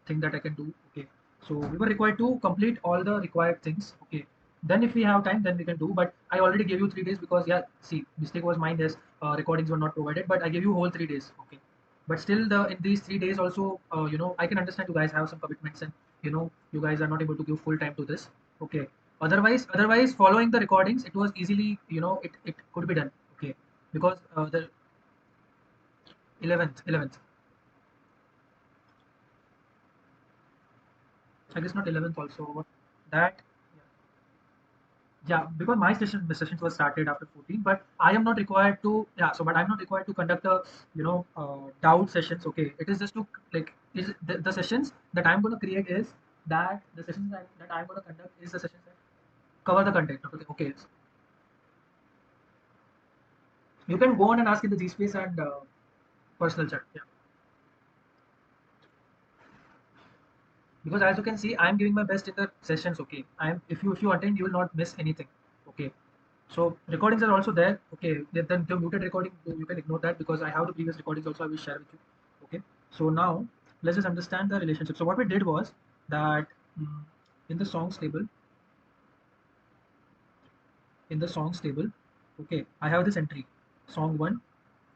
[SPEAKER 1] thing that I can do. Okay, so we were required to complete all the required things. Okay, then if we have time, then we can do. But I already gave you 3 days because yeah, see, mistake was mine. Yes, recordings were not provided, but I gave you whole 3 days. Okay, but still in these 3 days also, I can understand you guys have some commitments and you guys are not able to give full time to this. Okay, otherwise following the recordings it was easily it could be done. Okay, because the 11th, I guess not 11th also, but that, yeah, because my sessions was started after 14, but I am not required to, yeah, so but I'm not required to conduct a doubt sessions. Okay, it is just to like is the sessions that I'm going to create is that the sessions that I'm going to conduct is the sessions that cover the content. Okay, okay, you can go on and ask in the G space and personal chat. Yeah, because as you can see, I'm giving my best in the sessions. Okay, I'm if you attend, you will not miss anything. Okay, so recordings are also there. Okay, then the muted recording you can ignore that because I have the previous recordings also. I will share with you. Okay, so now let's just understand the relationship. So what we did was that mm, in the songs table, in the songs table. Okay, I have this entry, song 1,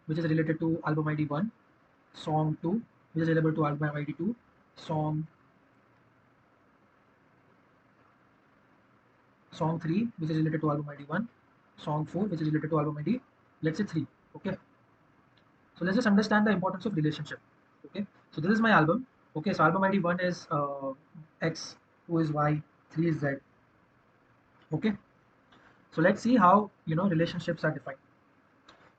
[SPEAKER 1] which is related to album ID 1, song 2, which is related to album ID 2, song 3, which is related to album ID 1, song 4, which is related to album ID, let's say 3. Okay, so let's just understand the importance of relationship. Okay, so this is my album. Okay, so album ID 1 is X, 2 is Y, 3 is Z. Okay, so let's see how relationships are defined.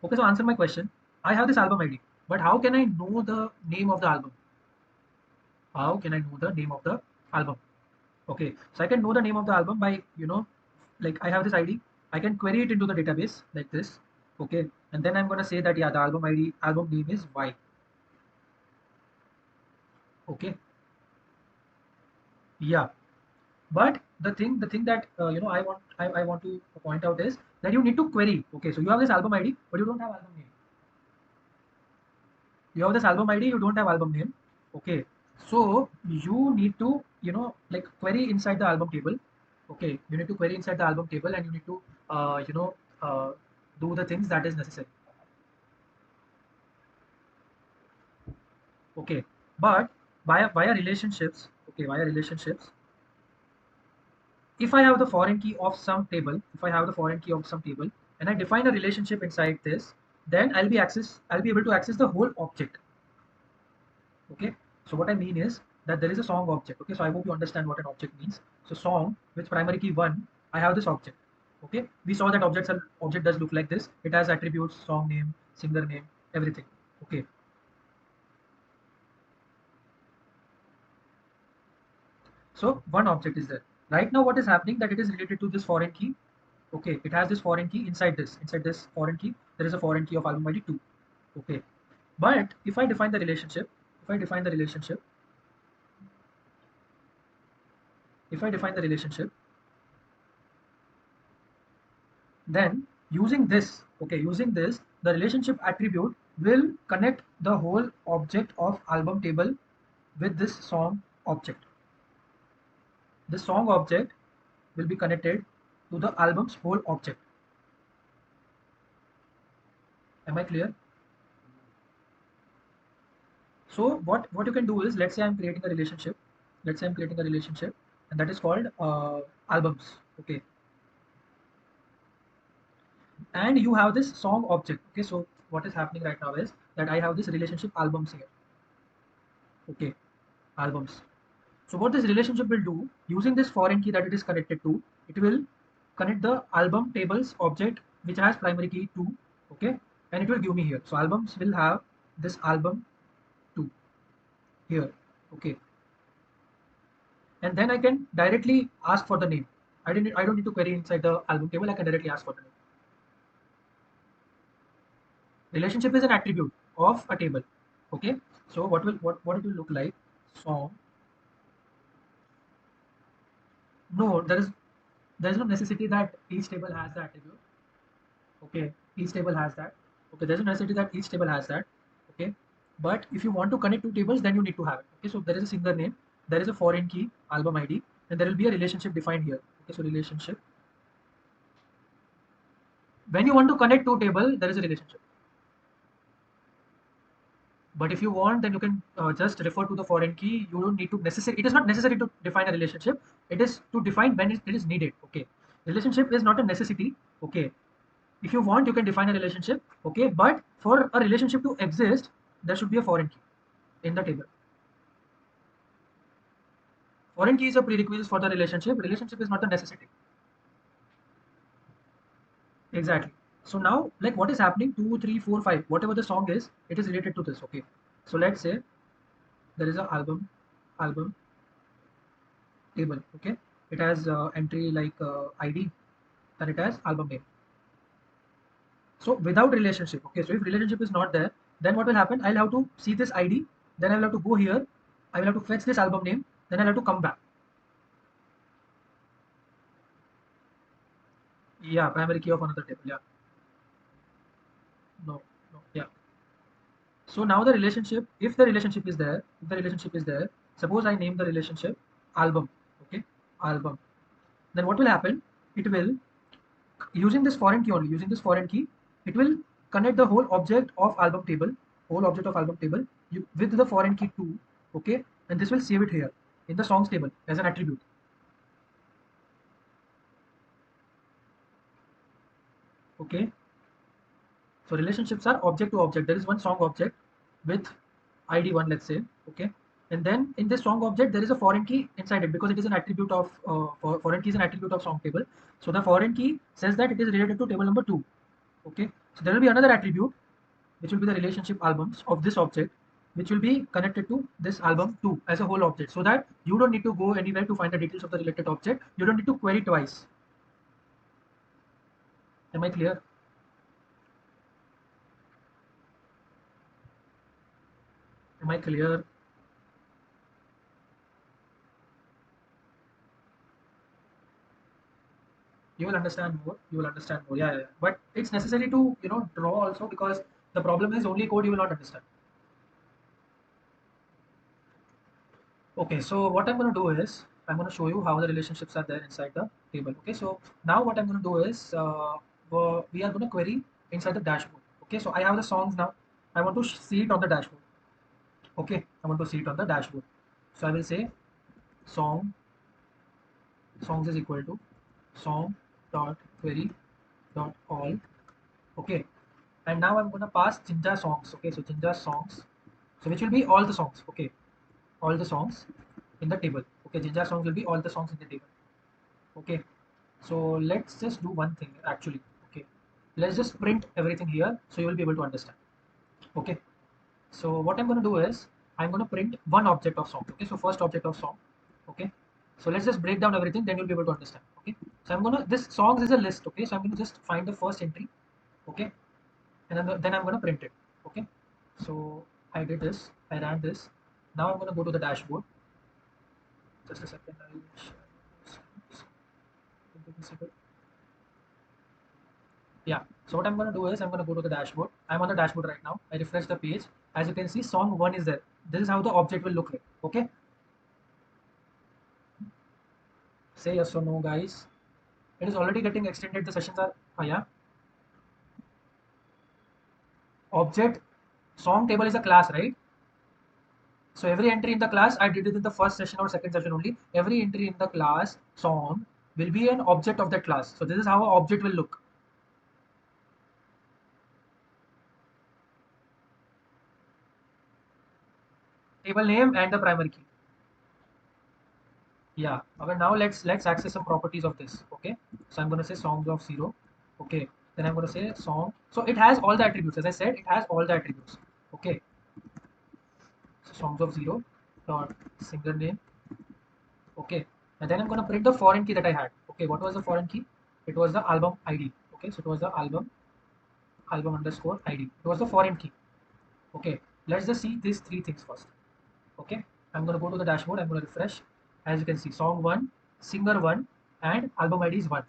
[SPEAKER 1] Okay, so answer my question. I have this album ID, but how can I know the name of the album? How can I know the name of the album? Okay, so I can know the name of the album by, like I have this ID, I can query it into the database like this. Okay, and then I'm gonna say that yeah, the album ID, album name is Y. Okay, yeah, but the thing that I want to point out is that you need to query. Okay, so you have this album ID, but you don't have album name. You have this album ID, you don't have album name. Okay, so you need to like query inside the album table. Okay, you need to query inside the album table, and you need to uh, you know uh, do the things that is necessary. Okay, but via relationships. Okay, via relationships, if I have the foreign key of some table, if I have the foreign key of some table, and I define a relationship inside this, then I'll be able to access the whole object. Okay, so what I mean is that there is a song object. Okay, so I hope you understand what an object means. So song with primary key 1, I have this object. Okay, we saw that object does look like this. It has attributes, song name, singer name, everything. Okay, so one object is there. Right now what is happening, that it is related to this foreign key. Okay, it has this foreign key inside this foreign key there is a foreign key of album ID 2. Okay, but if I define the relationship, if I define the relationship if I define the relationship, then using this, the relationship attribute will connect the whole object of album table with this song object. This song object will be connected to the album's whole object. Am I clear? So what you can do is, let's say I'm creating a relationship. Let's say I'm creating a relationship, and that is called albums. Okay, and you have this song object. Okay, so what is happening right now is that I have this relationship albums here. Okay, albums. So what this relationship will do, using this foreign key that it is connected to, it will connect the album tables object which has primary key 2. Okay, and it will give me here. So albums will have this album 2 here. Okay, and then I can directly ask for the name. I don't need to query inside the album table. I can directly ask for the name. Relationship is an attribute of a table. Okay, so what it will look like? Song. No, there is no necessity that each table has the attribute. Okay, each table has that. Okay, there's a necessity that each table has that. Okay, but if you want to connect two tables, then you need to have it. Okay, so there is a singer name, there is a foreign key album ID, and there will be a relationship defined here. Okay, so relationship. When you want to connect two table, there is a relationship. But if you want, then you can just refer to the foreign key. You don't need to necessary. It is not necessary to define a relationship. It is to define when it is needed. Okay, relationship is not a necessity. Okay, if you want, you can define a relationship. Okay, but for a relationship to exist, there should be a foreign key in the table. Foreign key is a prerequisite for the relationship. Relationship is not a necessity. Exactly. So now, like what is happening, 2, 3, 4, 5, whatever the song is, it is related to this. Okay, so let's say there is a album table. Okay, it has entry like ID, and it has album name. So without relationship, okay, so if relationship is not there, then what will happen? I'll have to see this ID, then I will have to go here, I will have to fetch this album name, then I'll have to come back. Yeah, primary key of another table. Yeah, no, no, yeah. So now the relationship, if the relationship is there, suppose I name the relationship album. Okay, album. Then what will happen? It will using this foreign key only, using this foreign key, it will connect the whole object of album table, with the foreign key too, okay, and this will save it here in the songs table as an attribute. Okay, so relationships are object to object. There is one song object with ID 1, let's say, okay, and then in this song object there is a foreign key inside it because it is an attribute of foreign key is an attribute of song table. So the foreign key says that it is related to table number 2. Okay, so there will be another attribute which will be the relationship albums of this object, which will be connected to this album 2 as a whole object, so that you don't need to go anywhere to find the details of the related object. You don't need to query twice. Am I clear? Am I clear? You will understand more. You will understand more. Yeah, yeah, yeah. But it's necessary to draw also, because the problem is only code you will not understand. Okay, so what I'm going to do is I'm going to show you how the relationships are there inside the table. Okay, so now what I'm going to do is we are going to query inside the dashboard. Okay, so I have the songs now. I want to see it on the dashboard. Okay, I want to see it on the dashboard. So I will say songs is equal to song dot query dot all. Okay, and now I'm going to pass Jinja songs. Okay, so Jinja songs, so which will be all the songs. Okay, all the songs in the table. Okay, Jinja songs will be all the songs in the table. Okay, so let's just do one thing actually. Okay, let's just print everything here so you will be able to understand. Okay, so what I'm going to do is I'm going to print one object of song. Okay, so first object of song. Okay, so let's just break down everything, then you'll be able to understand. Okay, so I'm gonna, this songs is a list. Okay, so I'm going to just find the first entry. Okay, and then I'm going to print it. Okay, so I did this, I ran this. Now I'm going to go to the dashboard. Just a second, I'll share this. Yeah, so what I'm going to do is I'm going to go to the dashboard. I'm on the dashboard right now. I refresh the page. As you can see, song 1 is there. This is how the object will look like. Okay, say yes or no, guys. It is already getting extended. The sessions are yeah. Object song table is a class, right? So every entry in the class, I did it in the first session or second session only. Every entry in the class song will be an object of that class. So this is how an object will look. Table name and the primary key. Yeah. Okay, now let's access some properties of this. Okay. So I'm gonna say songs of 0. Okay. Then I'm gonna say song. So it has all the attributes. As I said, it has all the attributes. Okay. So songs of 0 dot singer name. Okay, and then I'm going to print the foreign key that I had. Okay, what was the foreign key? It was the album ID. Okay, so it was the album underscore ID. It was the foreign key. Okay, let's just see these three things first. Okay, I'm going to go to the dashboard. I'm going to refresh. As you can see, song 1, singer 1, and album ID is 1.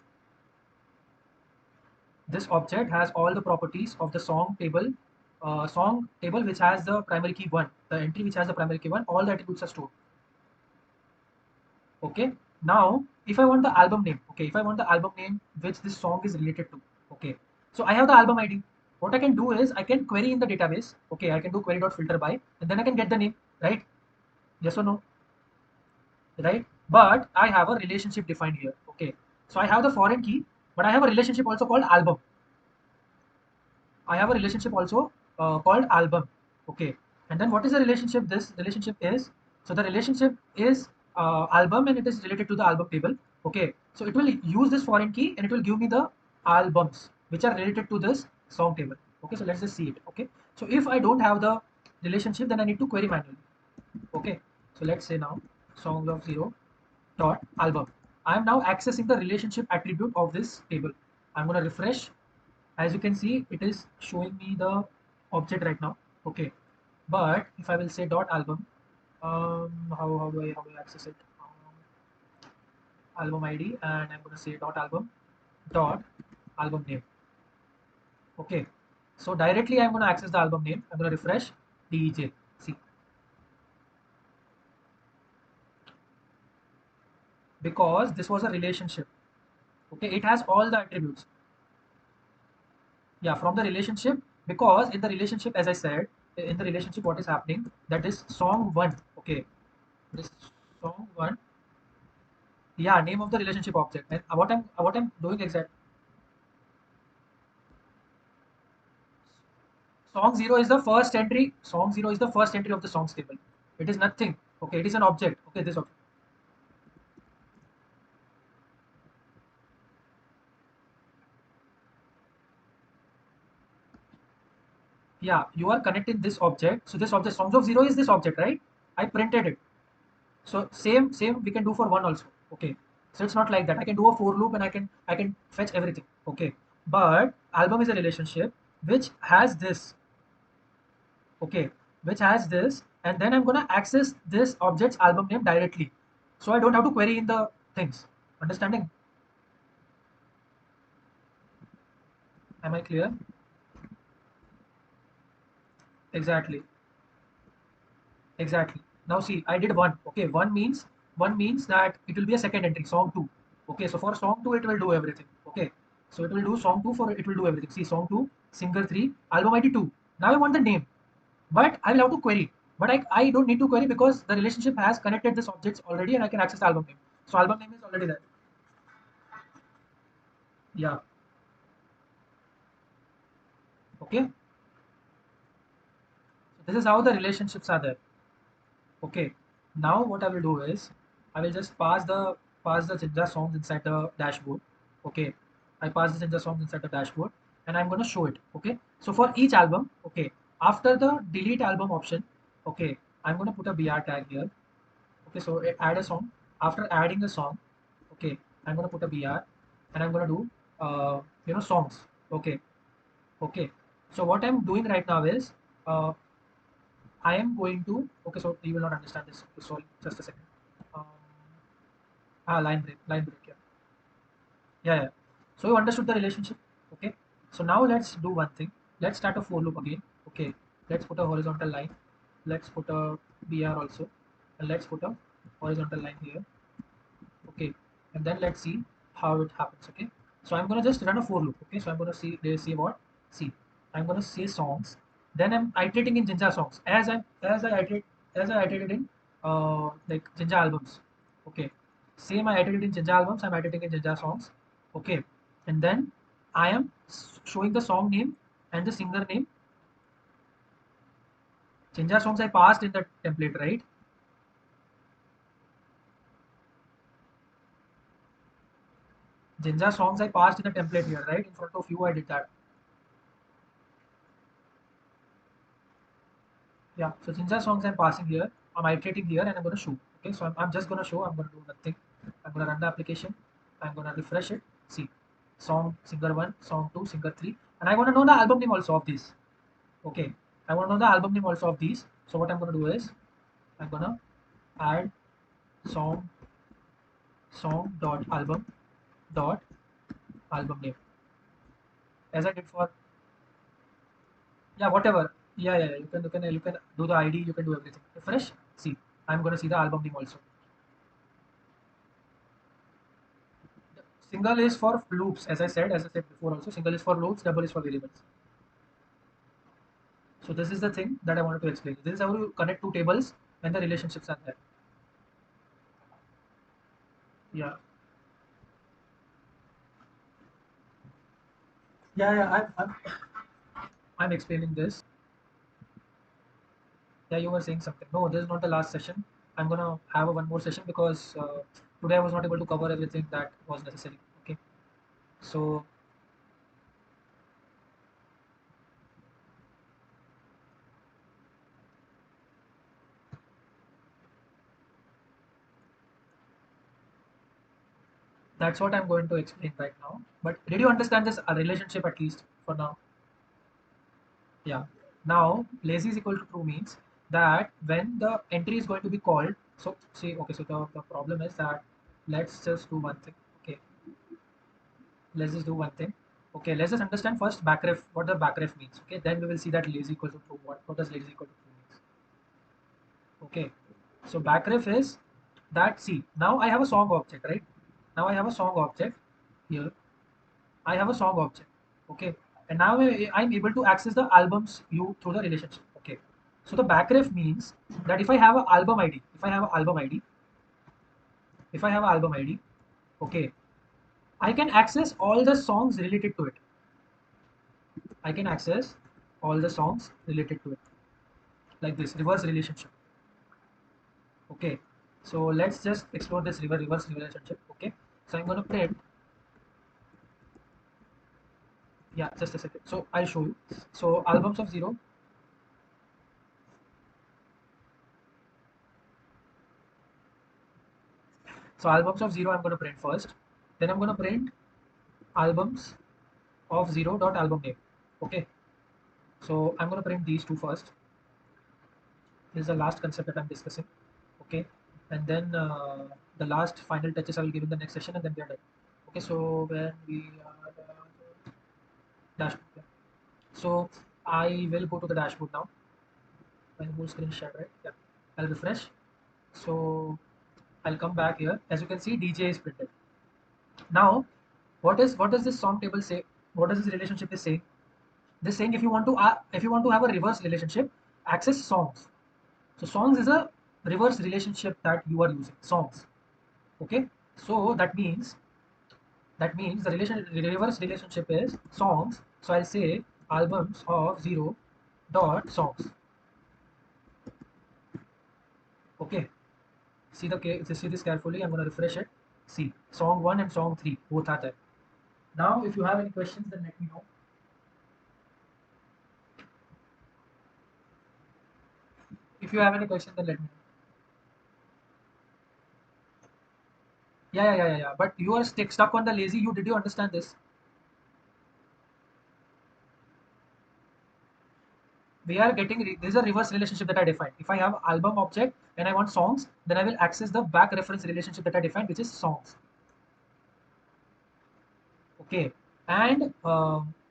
[SPEAKER 1] This object has all the properties of the song table which has the primary key 1. The entry which has the primary key 1, all the attributes are stored. Okay, now if I want the album name, okay, if I want the album name which this song is related to, okay, so I have the album ID. What I can do is I can query in the database. Okay, I can do query.filter by, and then I can get the name, right? Yes or no? Right? But I have a relationship defined here. Okay, so I have the foreign key, but I have a relationship also called album. I have a relationship also called album. Okay, and then what is the relationship? This relationship is, so the relationship is album, and it is related to the album table. Okay, so it will use this foreign key and it will give me the albums which are related to this song table. Okay, so let's just see it. Okay, so if I don't have the relationship, then I need to query manually. Okay, so let's say now songs of 0 dot album. I am now accessing the relationship attribute of this table. I'm going to refresh. As you can see, it is showing me the object right now. Okay, but if I will say dot album, how do I access it? Album ID, and I'm going to say dot album name. Okay, so directly I'm going to access the album name. I'm going to refresh DJ. See, because this was a relationship. Okay, it has all the attributes. Yeah, from the relationship, because in the relationship, as I said, in the relationship, what is happening? That is song one. Okay, this song one. Yeah, name of the relationship object. And what I'm doing exact. Song zero is the first entry. Song zero is the first entry of the songs table. It is nothing. Okay, it is an object. Okay, this object. Yeah, you are connecting this object. So this object, songs of zero is this object, right? I printed it. So same we can do for one also. Okay. So it's not like that. I can do a for loop and I can fetch everything. Okay. But album is a relationship which has this. Okay, which has this, and then I'm gonna access this object's album name directly. So I don't have to query in the things. Understanding? Am I clear? Exactly. Exactly. Now see, I did one. Okay, one means that it will be a second entry, song two. Okay, so for song two, it will do everything. Okay, so it will do song two for it will do everything. See, song two, singer three, album ID two. Now I want the name, but I will have to query. But I don't need to query because the relationship has connected this objects already, and I can access the album name. So album name is already there. Yeah. Okay. So this is how the relationships are there. Okay. Now what I will do is I will just pass the Jinja songs inside the dashboard. Okay. I pass the Jinja songs inside the dashboard and I'm gonna show it. Okay. So for each album, okay, after the delete album option, okay, I'm gonna put a BR tag here. Okay, so add a song. After adding a song, okay, I'm gonna put a BR and I'm gonna do songs. Okay, okay. So what I'm doing right now is I am going to, okay, so you will not understand this. Okay, sorry, just a second. Um, line break, yeah. Yeah, yeah. So you understood the relationship, okay? So now let's do one thing. Let's start a for loop again, okay? Let's put a horizontal line. Let's put a BR also, and let's put a horizontal line here, okay? And then let's see how it happens, okay? So I'm gonna just run a for loop, okay? So I'm gonna see what? See, I'm gonna say songs. Then I'm iterating in Jinja songs as I iterated in like Jinja albums, okay? Same I iterated in Jinja albums. I'm iterating in Jinja songs, okay? And then I am showing the song name and the singer name. Jinja songs I passed in the template, right? Jinja songs I passed in the template here, right? In front of you, I did that. Yeah, so Jinja songs I'm passing here. I'm iterating here and I'm going to show. Okay, so I'm just going to show. I'm going to do nothing. I'm going to run the application. I'm going to refresh it. See, song singer 1, song 2, singer 3. And I want to know the album name also of these. Okay, I want to know the album name also of these. So what I'm going to do is I'm going to add song dot album name as I did for, yeah, whatever. Yeah. You can do the ID. You can do everything. Refresh. See, I'm going to see the album name also. Single is for loops, as I said before also. Single is for loops, double is for variables. So this is the thing that I wanted to explain. This is how you connect two tables when the relationships are there. Yeah. Yeah. I'm explaining this. Yeah, you were saying something. No, this is not the last session. I'm gonna have a one more session because today I was not able to cover everything that was necessary. Okay. So that's what I'm going to explain right now. But did you understand this relationship at least for now? Yeah. Now, lazy is equal to true means that when the entry is going to be called, so see, okay, so the problem is that let's just do one thing. Okay, let's just do one thing. Okay, let's just understand first backref, what the backref means. Okay, then we will see that lazy equal to true. What does lazy equal to true means? Okay, so backref is that, see, now I have a song object, right? Now I have a song object here. I have a song object. Okay, and now I'm able to access the albums view through the relationship. Okay, so the backref means that if I have an album ID, if I have an album ID, okay, I can access all the songs related to it. I can access all the songs related to it, like this reverse relationship. Okay, so let's just explore this reverse relationship. Okay, so I'm going to print, yeah, just a second, so I'll show you. So albums of 0, so albums of 0 I'm going to print first, then I'm going to print albums of 0 dot album name. Okay, so I'm going to print these two first. This is the last concept that I'm discussing. Okay, and then the last final touches I will give in the next session, and then we are done. Okay, so when we are dashboard, yeah. So I will go to the dashboard now. My whole screen shared, right? Yeah, I'll refresh. So I'll come back here. As you can see, DJ is printed. Now, what does this song table say? What does this relationship is saying? This saying if you want to have a reverse relationship, access songs. So songs is a reverse relationship that you are using. Songs. Okay. So that means the reverse relationship is songs. So I'll say albums of 0 dot songs. Okay. See this carefully. I'm gonna refresh it. See, song 1 and song 3 both are there. Now, if you have any questions, then let me know. If you have any questions, then let me know. Yeah. But you are stuck on the lazy. Did you understand this? We are getting this is a reverse relationship that I defined. If I have album object and I want songs, then I will access the back reference relationship that I defined, which is songs. Okay, and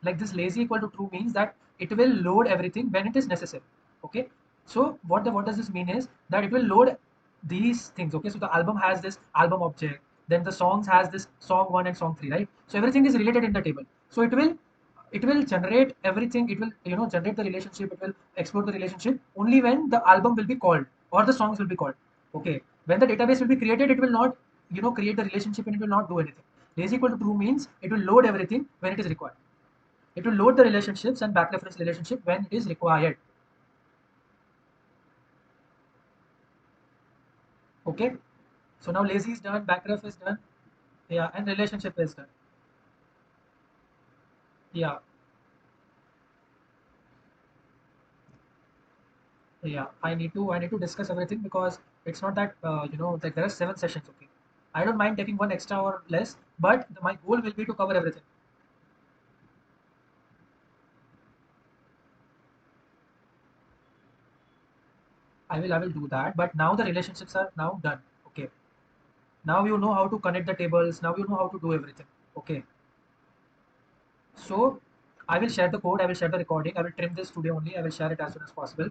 [SPEAKER 1] like this lazy equal to true means that it will load everything when it is necessary. Okay, so what does this mean is that it will load these things. Okay, so the album has this album object, then the songs has this song 1 and song 3, right? So everything is related in the table. So it will generate everything. It will generate the relationship. It will explore the relationship only when the album will be called or the songs will be called. Okay, when the database will be created, it will not create the relationship, and it will not do anything. Lazy equal to true means it will load everything when it is required. It will load the relationships and back reference relationship when it is required. Okay, so now lazy is done, backref is done, yeah, and relationship is done. Yeah, yeah. I need to discuss everything because it's not that like there are 7 sessions. Okay, I don't mind taking one extra or less, but my goal will be to cover everything. I will do that. But now the relationships are now done. Okay, now you know how to connect the tables. Now you know how to do everything. Okay, so I will share the code. I will share the recording. I will trim this today only. I will share it as soon as possible.